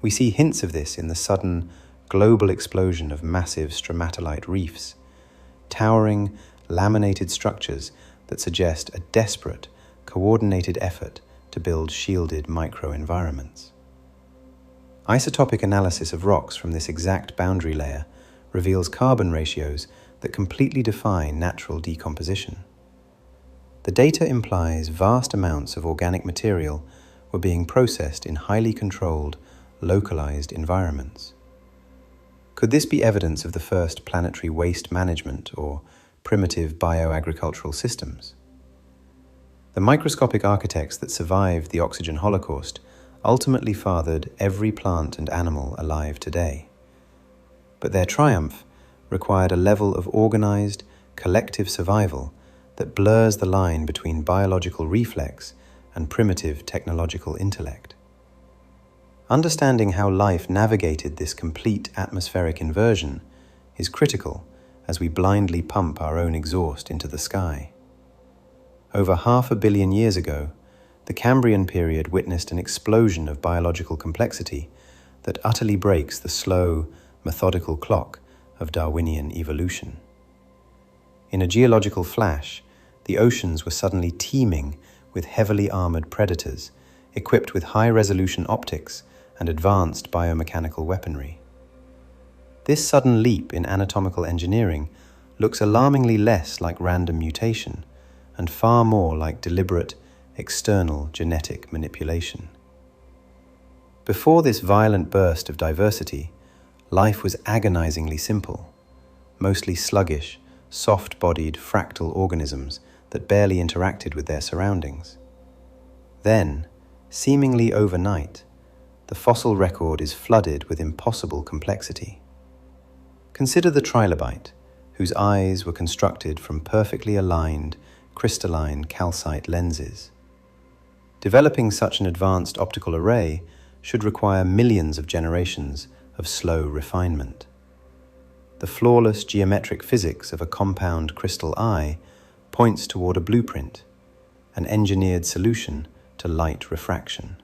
We see hints of this in the sudden, global explosion of massive stromatolite reefs, towering, laminated structures that suggest a desperate, coordinated effort to build shielded microenvironments. Isotopic analysis of rocks from this exact boundary layer reveals carbon ratios that completely defy natural decomposition. The data implies vast amounts of organic material were being processed in highly controlled, localized environments. Could this be evidence of the first planetary waste management or primitive bioagricultural systems? The microscopic architects that survived the oxygen holocaust ultimately fathered every plant and animal alive today. But their triumph required a level of organized, collective survival that blurs the line between biological reflex and primitive technological intellect. Understanding how life navigated this complete atmospheric inversion is critical as we blindly pump our own exhaust into the sky. Over 500 million years ago, the Cambrian period witnessed an explosion of biological complexity that utterly breaks the slow, methodical clock of Darwinian evolution. In a geological flash, the oceans were suddenly teeming with heavily armored predators, equipped with high-resolution optics and advanced biomechanical weaponry. This sudden leap in anatomical engineering looks alarmingly less like random mutation and far more like deliberate, external genetic manipulation. Before this violent burst of diversity, life was agonizingly simple, mostly sluggish, soft-bodied fractal organisms that barely interacted with their surroundings. Then, seemingly overnight, the fossil record is flooded with impossible complexity. Consider the trilobite, whose eyes were constructed from perfectly aligned, crystalline calcite lenses. Developing such an advanced optical array should require millions of generations of slow refinement. The flawless geometric physics of a compound crystal eye points toward a blueprint, an engineered solution to light refraction.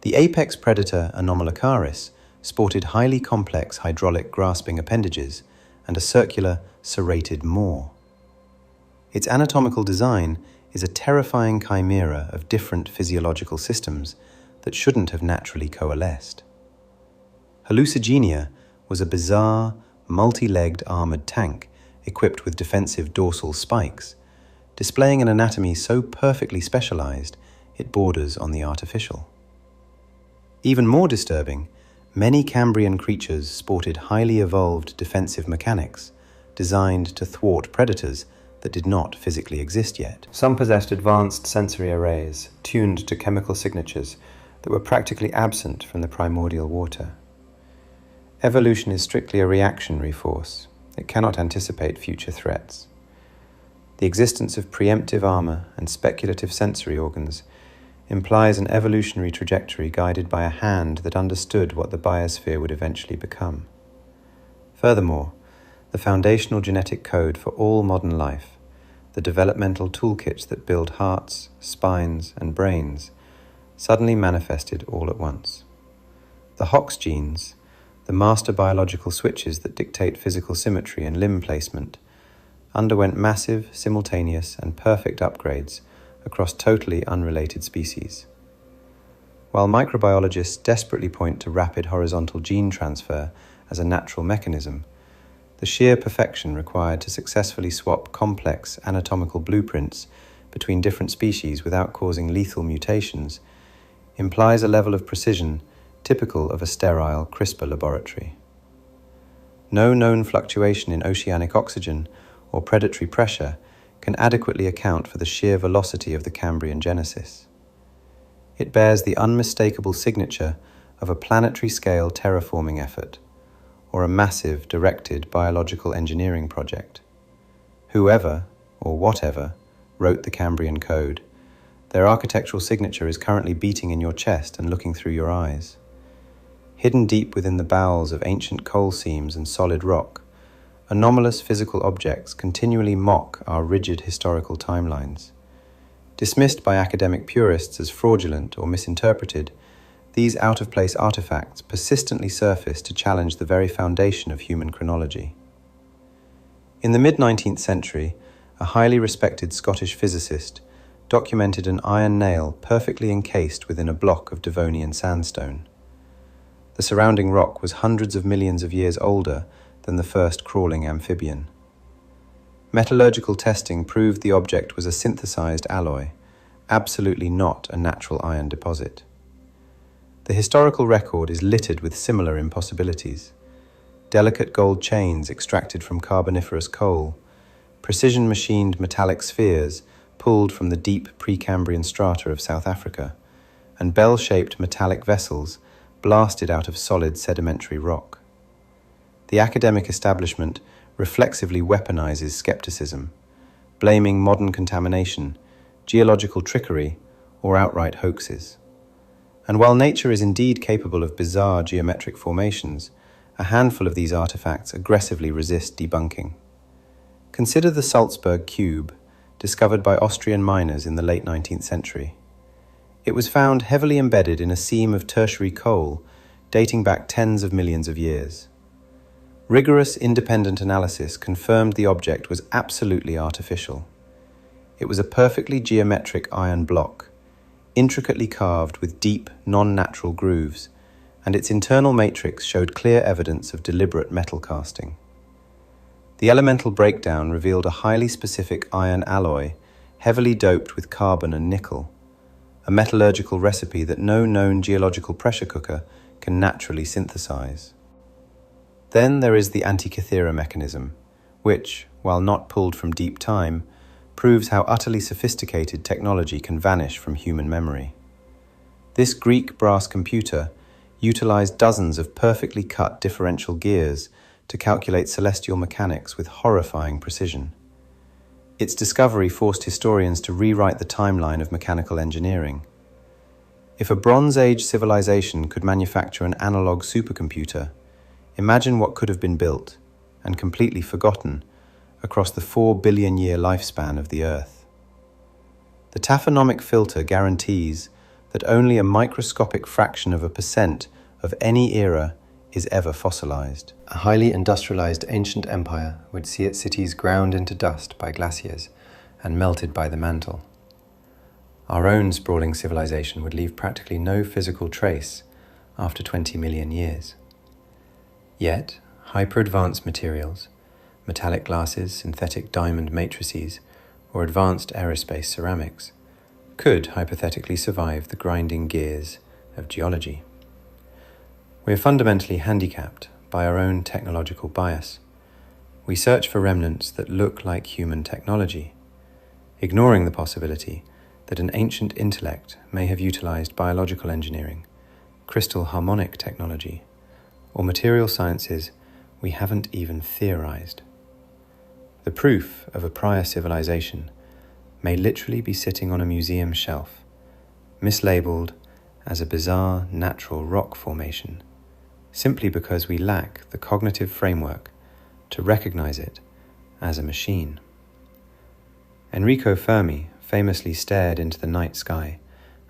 The apex predator Anomalocaris sported highly complex hydraulic grasping appendages and a circular, serrated maw. Its anatomical design is a terrifying chimera of different physiological systems that shouldn't have naturally coalesced. Hallucigenia was a bizarre, multi-legged armored tank equipped with defensive dorsal spikes, displaying an anatomy so perfectly specialized it borders on the artificial. Even more disturbing, many Cambrian creatures sported highly evolved defensive mechanics designed to thwart predators that did not physically exist yet. Some possessed advanced sensory arrays tuned to chemical signatures that were practically absent from the primordial water. Evolution is strictly a reactionary force. It cannot anticipate future threats. The existence of preemptive armor and speculative sensory organs implies an evolutionary trajectory guided by a hand that understood what the biosphere would eventually become. Furthermore, the foundational genetic code for all modern life, the developmental toolkits that build hearts, spines, and brains, suddenly manifested all at once. The Hox genes, the master biological switches that dictate physical symmetry and limb placement, underwent massive, simultaneous, and perfect upgrades across totally unrelated species. While microbiologists desperately point to rapid horizontal gene transfer as a natural mechanism, the sheer perfection required to successfully swap complex anatomical blueprints between different species without causing lethal mutations implies a level of precision typical of a sterile CRISPR laboratory. No known fluctuation in oceanic oxygen or predatory pressure can adequately account for the sheer velocity of the Cambrian genesis. It bears the unmistakable signature of a planetary-scale terraforming effort, or a massive, directed biological engineering project. Whoever, or whatever, wrote the Cambrian code, their architectural signature is currently beating in your chest and looking through your eyes. Hidden deep within the bowels of ancient coal seams and solid rock, anomalous physical objects continually mock our rigid historical timelines. Dismissed by academic purists as fraudulent or misinterpreted, these out-of-place artifacts persistently surface to challenge the very foundation of human chronology. In the mid-19th century, a highly respected Scottish physicist documented an iron nail perfectly encased within a block of Devonian sandstone. The surrounding rock was hundreds of millions of years older than the first crawling amphibian. Metallurgical testing proved the object was a synthesized alloy, absolutely not a natural iron deposit. The historical record is littered with similar impossibilities. Delicate gold chains extracted from carboniferous coal, precision-machined metallic spheres pulled from the deep Precambrian strata of South Africa, and bell-shaped metallic vessels blasted out of solid sedimentary rock. The academic establishment reflexively weaponizes skepticism, blaming modern contamination, geological trickery, or outright hoaxes. And while nature is indeed capable of bizarre geometric formations, a handful of these artifacts aggressively resist debunking. Consider the Salzburg cube, discovered by Austrian miners in the late 19th century. It was found heavily embedded in a seam of tertiary coal dating back tens of millions of years. Rigorous independent analysis confirmed the object was absolutely artificial. It was a perfectly geometric iron block, intricately carved with deep, non-natural grooves, and its internal matrix showed clear evidence of deliberate metal casting. The elemental breakdown revealed a highly specific iron alloy, heavily doped with carbon and nickel, a metallurgical recipe that no known geological pressure cooker can naturally synthesize. Then there is the Antikythera mechanism, which, while not pulled from deep time, proves how utterly sophisticated technology can vanish from human memory. This Greek brass computer utilized dozens of perfectly cut differential gears to calculate celestial mechanics with horrifying precision. Its discovery forced historians to rewrite the timeline of mechanical engineering. If a Bronze Age civilization could manufacture an analog supercomputer, imagine what could have been built, and completely forgotten, across the 4 billion-year lifespan of the Earth. The taphonomic filter guarantees that only a microscopic fraction of a percent of any era is ever fossilized. A highly industrialized ancient empire would see its cities ground into dust by glaciers and melted by the mantle. Our own sprawling civilization would leave practically no physical trace after 20 million years. Yet, hyper-advanced materials, metallic glasses, synthetic diamond matrices, or advanced aerospace ceramics, could hypothetically survive the grinding gears of geology. We are fundamentally handicapped by our own technological bias. We search for remnants that look like human technology, ignoring the possibility that an ancient intellect may have utilized biological engineering, crystal harmonic technology, or material sciences we haven't even theorized. The proof of a prior civilization may literally be sitting on a museum shelf, mislabeled as a bizarre natural rock formation, simply because we lack the cognitive framework to recognize it as a machine. Enrico Fermi famously stared into the night sky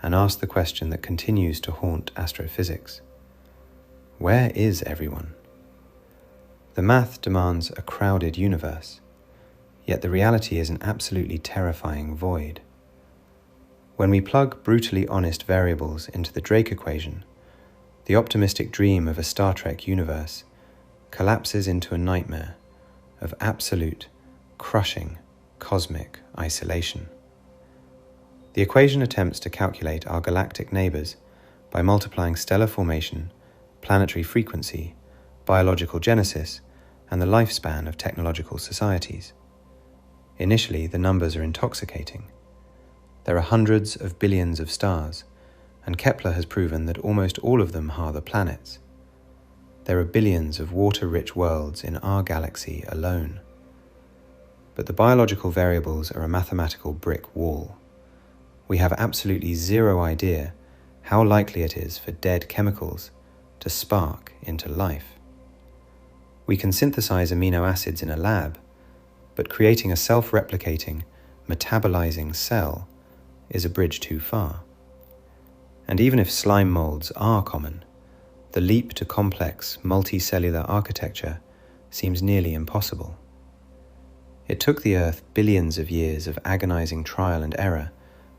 and asked the question that continues to haunt astrophysics. Where is everyone? The math demands a crowded universe, yet the reality is an absolutely terrifying void. When we plug brutally honest variables into the Drake equation, the optimistic dream of a Star Trek universe collapses into a nightmare of absolute, crushing, cosmic isolation. The equation attempts to calculate our galactic neighbors by multiplying stellar formation, planetary frequency, biological genesis, and the lifespan of technological societies. Initially, the numbers are intoxicating. There are hundreds of billions of stars, and Kepler has proven that almost all of them harbor planets. There are billions of water-rich worlds in our galaxy alone. But the biological variables are a mathematical brick wall. We have absolutely zero idea how likely it is for dead chemicals to spark into life. We can synthesize amino acids in a lab, but creating a self-replicating, metabolizing cell is a bridge too far. And even if slime molds are common, the leap to complex, multicellular architecture seems nearly impossible. It took the Earth billions of years of agonizing trial and error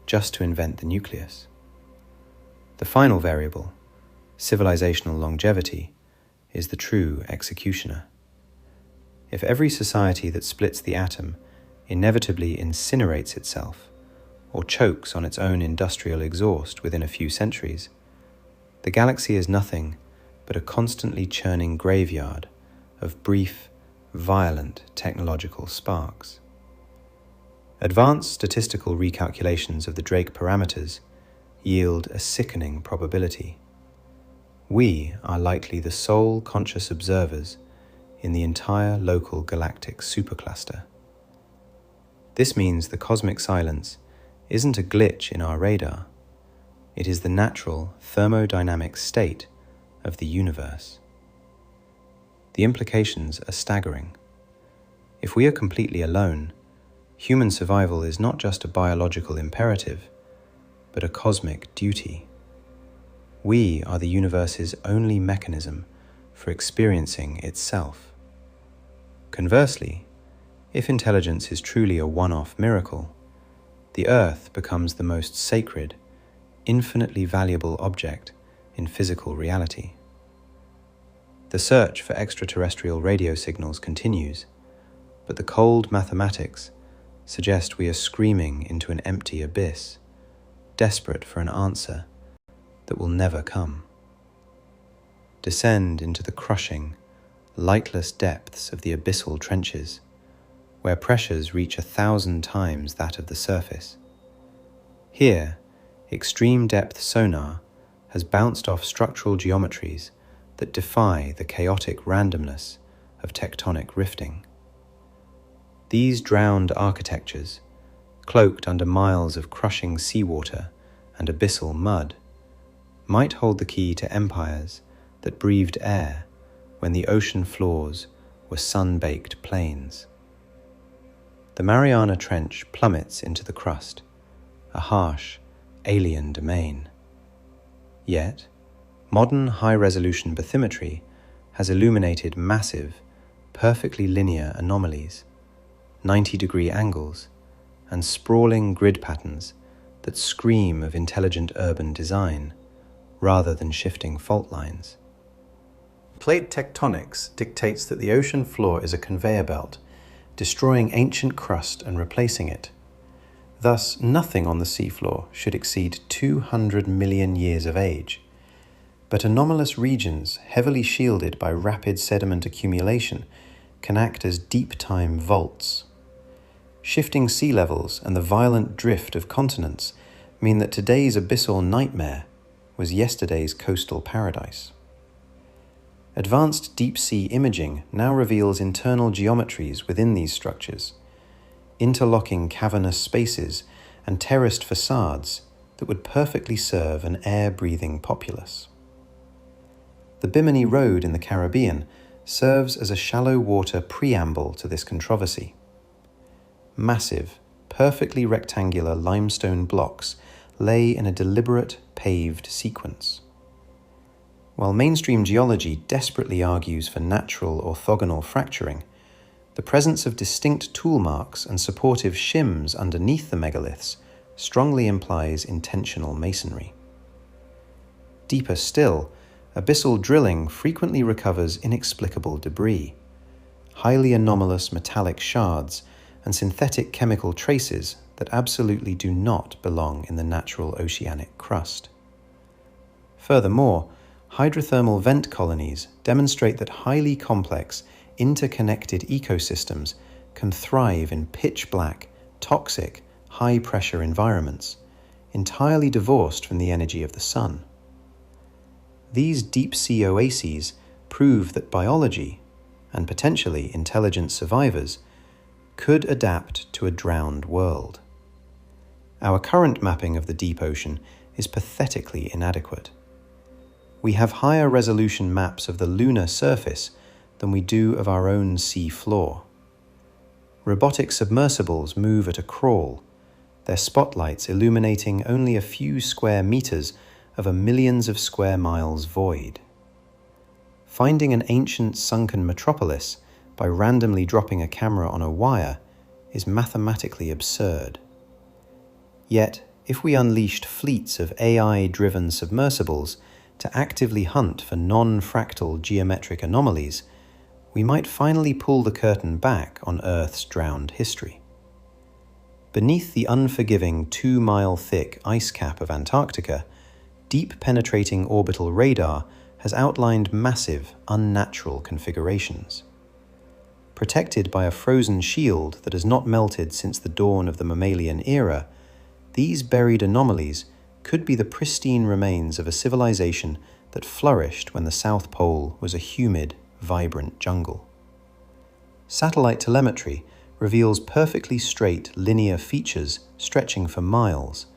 just to invent the nucleus. The final variable, civilizational longevity, is the true executioner. If every society that splits the atom inevitably incinerates itself or chokes on its own industrial exhaust within a few centuries, the galaxy is nothing but a constantly churning graveyard of brief, violent technological sparks. Advanced statistical recalculations of the Drake parameters yield a sickening probability. We are likely the sole conscious observers in the entire local galactic supercluster. This means the cosmic silence isn't a glitch in our radar. It is the natural thermodynamic state of the universe. The implications are staggering. If we are completely alone, human survival is not just a biological imperative, but a cosmic duty. We are the universe's only mechanism for experiencing itself. Conversely, if intelligence is truly a one-off miracle, the Earth becomes the most sacred, infinitely valuable object in physical reality. The search for extraterrestrial radio signals continues, but the cold mathematics suggest we are screaming into an empty abyss, desperate for an answer that will never come. Descend into the crushing, lightless depths of the abyssal trenches, where pressures reach 1,000 times that of the surface. Here, extreme depth sonar has bounced off structural geometries that defy the chaotic randomness of tectonic rifting. These drowned architectures, cloaked under miles of crushing seawater and abyssal mud, might hold the key to empires that breathed air when the ocean floors were sun-baked plains. The Mariana Trench plummets into the crust, a harsh, alien domain. Yet, modern high-resolution bathymetry has illuminated massive, perfectly linear anomalies, 90-degree angles, and sprawling grid patterns that scream of intelligent urban design rather than shifting fault lines. Plate tectonics dictates that the ocean floor is a conveyor belt, destroying ancient crust and replacing it. Thus, nothing on the seafloor should exceed 200 million years of age. But anomalous regions, heavily shielded by rapid sediment accumulation, can act as deep-time vaults. Shifting sea levels and the violent drift of continents mean that today's abyssal nightmare was yesterday's coastal paradise. Advanced deep-sea imaging now reveals internal geometries within these structures, interlocking cavernous spaces and terraced facades that would perfectly serve an air-breathing populace. The Bimini Road in the Caribbean serves as a shallow-water preamble to this controversy. Massive, perfectly rectangular limestone blocks lay in a deliberate, paved sequence. While mainstream geology desperately argues for natural orthogonal fracturing, the presence of distinct tool marks and supportive shims underneath the megaliths strongly implies intentional masonry. Deeper still, abyssal drilling frequently recovers inexplicable debris, highly anomalous metallic shards, and synthetic chemical traces that absolutely do not belong in the natural oceanic crust. Furthermore, hydrothermal vent colonies demonstrate that highly complex, interconnected ecosystems can thrive in pitch-black, toxic, high-pressure environments, entirely divorced from the energy of the sun. These deep-sea oases prove that biology, and potentially intelligent survivors, could adapt to a drowned world. Our current mapping of the deep ocean is pathetically inadequate. We have higher resolution maps of the lunar surface than we do of our own sea floor. Robotic submersibles move at a crawl, their spotlights illuminating only a few square meters of a millions of square miles void. Finding an ancient sunken metropolis by randomly dropping a camera on a wire is mathematically absurd. Yet, if we unleashed fleets of AI-driven submersibles to actively hunt for non-fractal geometric anomalies, we might finally pull the curtain back on Earth's drowned history. Beneath the unforgiving 2-mile-thick ice cap of Antarctica, deep penetrating orbital radar has outlined massive, unnatural configurations. Protected by a frozen shield that has not melted since the dawn of the mammalian era, these buried anomalies could be the pristine remains of a civilization that flourished when the South Pole was a humid, vibrant jungle. Satellite telemetry reveals perfectly straight linear features stretching for miles,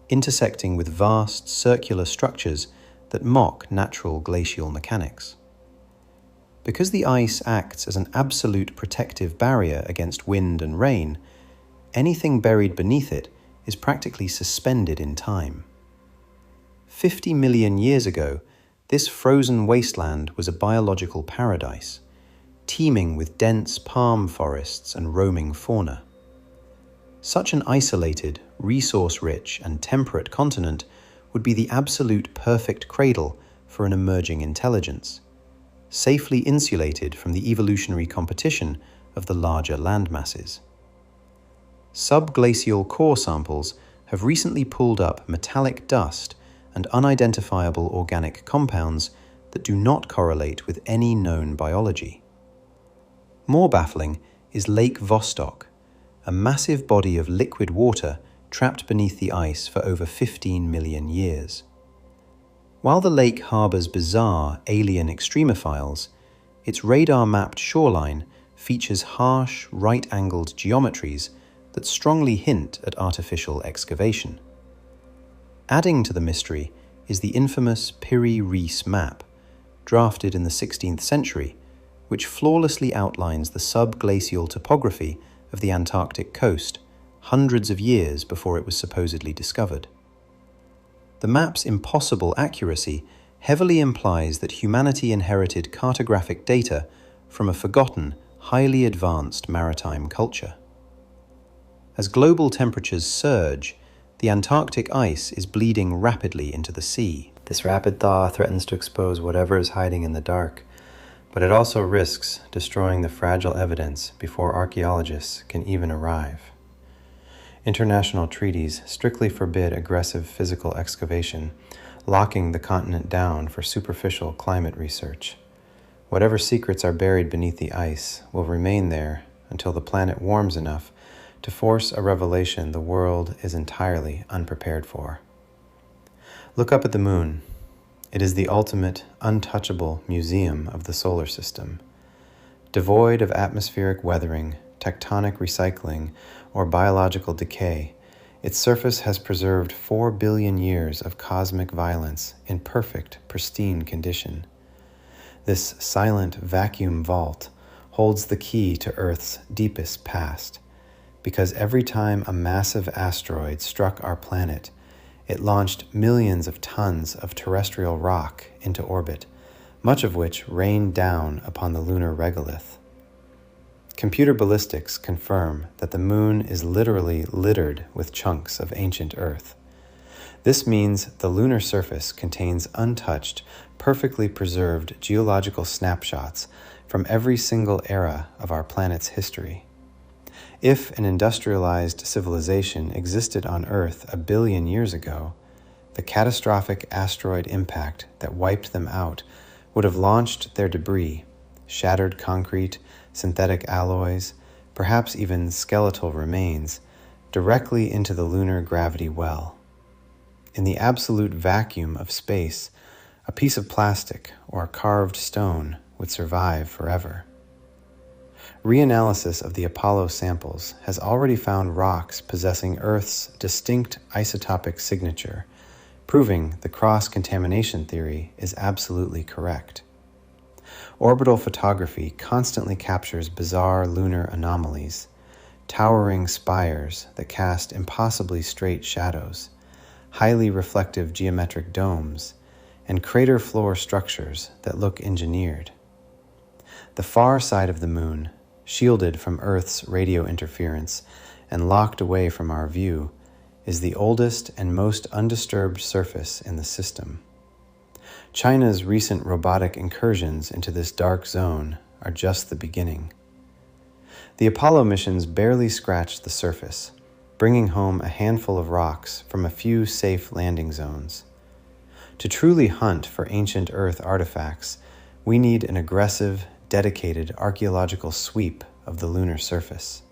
intersecting with vast circular structures that mock natural glacial mechanics. Because the ice acts as an absolute protective barrier against wind and rain, anything buried beneath it is practically suspended in time. 50 million years ago, this frozen wasteland was a biological paradise, teeming with dense palm forests and roaming fauna. Such an isolated, resource-rich and temperate continent would be the absolute perfect cradle for an emerging intelligence, safely insulated from the evolutionary competition of the larger landmasses. Subglacial core samples have recently pulled up metallic dust and unidentifiable organic compounds that do not correlate with any known biology. More baffling is Lake Vostok, a massive body of liquid water trapped beneath the ice for over 15 million years. While the lake harbors bizarre alien extremophiles, its radar-mapped shoreline features harsh, right-angled geometries that strongly hint at artificial excavation. Adding to the mystery is the infamous Piri-Reis map, drafted in the 16th century, which flawlessly outlines the subglacial topography of the Antarctic coast hundreds of years before it was supposedly discovered. The map's impossible accuracy heavily implies that humanity inherited cartographic data from a forgotten, highly advanced maritime culture. As global temperatures surge, the Antarctic ice is bleeding rapidly into the sea. This rapid thaw threatens to expose whatever is hiding in the dark, but it also risks destroying the fragile evidence before archaeologists can even arrive. International treaties strictly forbid aggressive physical excavation, locking the continent down for superficial climate research. Whatever secrets are buried beneath the ice will remain there until the planet warms enough to force a revelation the world is entirely unprepared for. Look up at the moon. It is the ultimate, untouchable museum of the solar system. Devoid of atmospheric weathering, tectonic recycling, or biological decay, its surface has preserved 4 billion years of cosmic violence in perfect, pristine condition. This silent vacuum vault holds the key to Earth's deepest past, because every time a massive asteroid struck our planet, it launched millions of tons of terrestrial rock into orbit, much of which rained down upon the lunar regolith. Computer ballistics confirm that the moon is literally littered with chunks of ancient Earth. This means the lunar surface contains untouched, perfectly preserved geological snapshots from every single era of our planet's history. If an industrialized civilization existed on Earth 1 billion years ago, the catastrophic asteroid impact that wiped them out would have launched their debris, shattered concrete, synthetic alloys, perhaps even skeletal remains, directly into the lunar gravity well. In the absolute vacuum of space, a piece of plastic or a carved stone would survive forever. Reanalysis of the Apollo samples has already found rocks possessing Earth's distinct isotopic signature, proving the cross-contamination theory is absolutely correct. Orbital photography constantly captures bizarre lunar anomalies, towering spires that cast impossibly straight shadows, highly reflective geometric domes, and crater floor structures that look engineered. The far side of the moon, shielded from Earth's radio interference and locked away from our view, is the oldest and most undisturbed surface in the system. China's recent robotic incursions into this dark zone are just the beginning. The Apollo missions barely scratched the surface, bringing home a handful of rocks from a few safe landing zones. To truly hunt for ancient Earth artifacts, we need an aggressive, dedicated archaeological sweep of the lunar surface.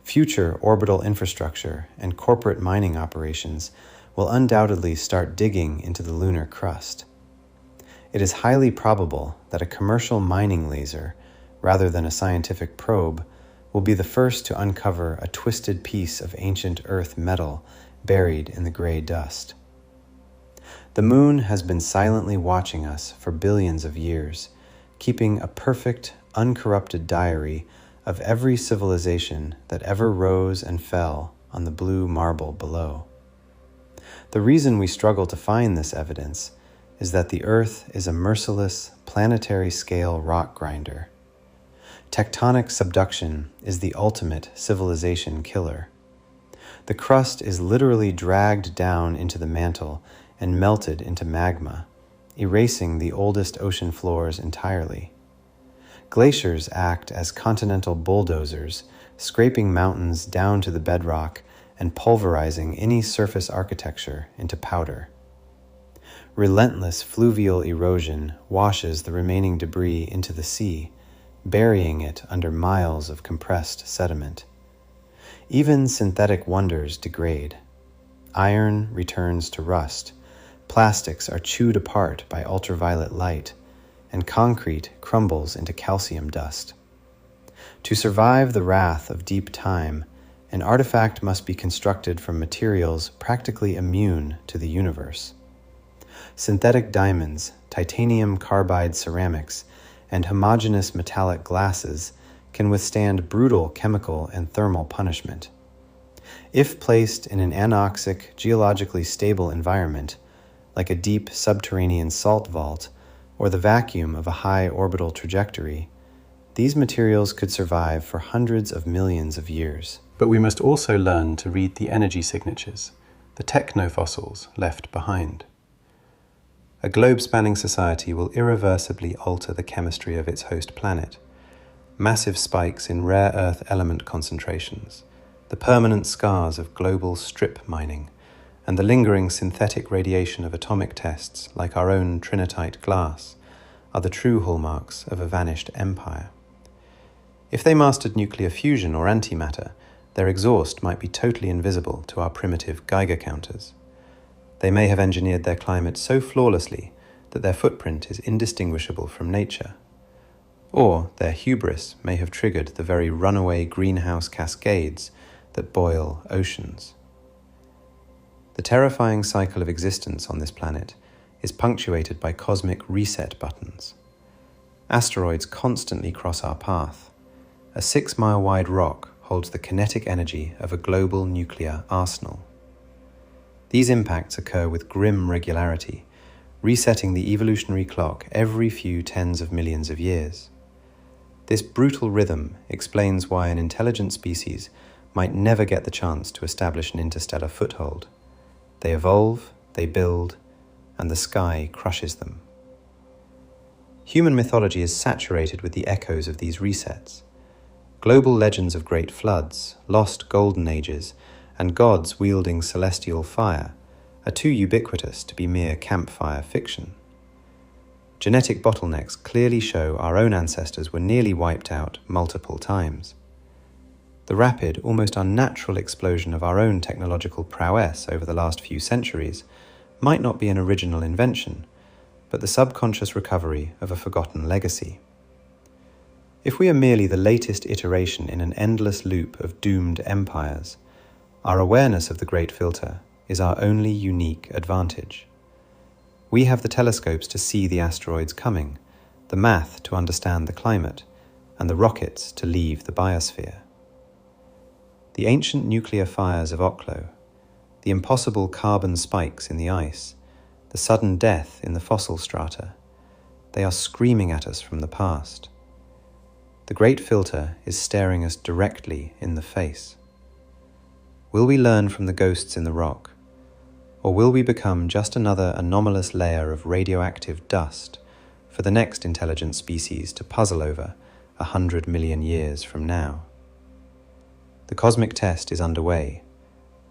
Future orbital infrastructure and corporate mining operations will undoubtedly start digging into the lunar crust. It is highly probable that a commercial mining laser, rather than a scientific probe, will be the first to uncover a twisted piece of ancient Earth metal buried in the gray dust. The moon has been silently watching us for billions of years, keeping a perfect, uncorrupted diary of every civilization that ever rose and fell on the blue marble below. The reason we struggle to find this evidence is that the Earth is a merciless, planetary-scale rock grinder. Tectonic subduction is the ultimate civilization killer. The crust is literally dragged down into the mantle and melted into magma, erasing the oldest ocean floors entirely. Glaciers act as continental bulldozers, scraping mountains down to the bedrock and pulverizing any surface architecture into powder. Relentless fluvial erosion washes the remaining debris into the sea, burying it under miles of compressed sediment. Even synthetic wonders degrade. Iron returns to rust, plastics are chewed apart by ultraviolet light, and concrete crumbles into calcium dust. To survive the wrath of deep time, an artifact must be constructed from materials practically immune to the universe. Synthetic diamonds, titanium carbide ceramics, and homogeneous metallic glasses can withstand brutal chemical and thermal punishment. If placed in an anoxic, geologically stable environment, like a deep subterranean salt vault or the vacuum of a high orbital trajectory, these materials could survive for hundreds of millions of years. But we must also learn to read the energy signatures, the technofossils left behind. A globe-spanning society will irreversibly alter the chemistry of its host planet. Massive spikes in rare earth element concentrations, the permanent scars of global strip mining, and the lingering synthetic radiation of atomic tests like our own trinitite glass are the true hallmarks of a vanished empire. If they mastered nuclear fusion or antimatter, their exhaust might be totally invisible to our primitive Geiger counters. They may have engineered their climate so flawlessly that their footprint is indistinguishable from nature. Or their hubris may have triggered the very runaway greenhouse cascades that boil oceans. The terrifying cycle of existence on this planet is punctuated by cosmic reset buttons. Asteroids constantly cross our path. A 6-mile-wide rock holds the kinetic energy of a global nuclear arsenal. These impacts occur with grim regularity, resetting the evolutionary clock every few tens of millions of years. This brutal rhythm explains why an intelligent species might never get the chance to establish an interstellar foothold. They evolve, they build, and the sky crushes them. Human mythology is saturated with the echoes of these resets. Global legends of great floods, lost golden ages, and gods wielding celestial fire are too ubiquitous to be mere campfire fiction. Genetic bottlenecks clearly show our own ancestors were nearly wiped out multiple times. The rapid, almost unnatural explosion of our own technological prowess over the last few centuries might not be an original invention, but the subconscious recovery of a forgotten legacy. If we are merely the latest iteration in an endless loop of doomed empires, our awareness of the Great Filter is our only unique advantage. We have the telescopes to see the asteroids coming, the math to understand the climate, and the rockets to leave the biosphere. The ancient nuclear fires of Oklo, the impossible carbon spikes in the ice, the sudden death in the fossil strata, they are screaming at us from the past. The Great Filter is staring us directly in the face. Will we learn from the ghosts in the rock? Or will we become just another anomalous layer of radioactive dust for the next intelligent species to puzzle over 100 million years from now? The cosmic test is underway,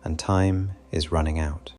and time is running out.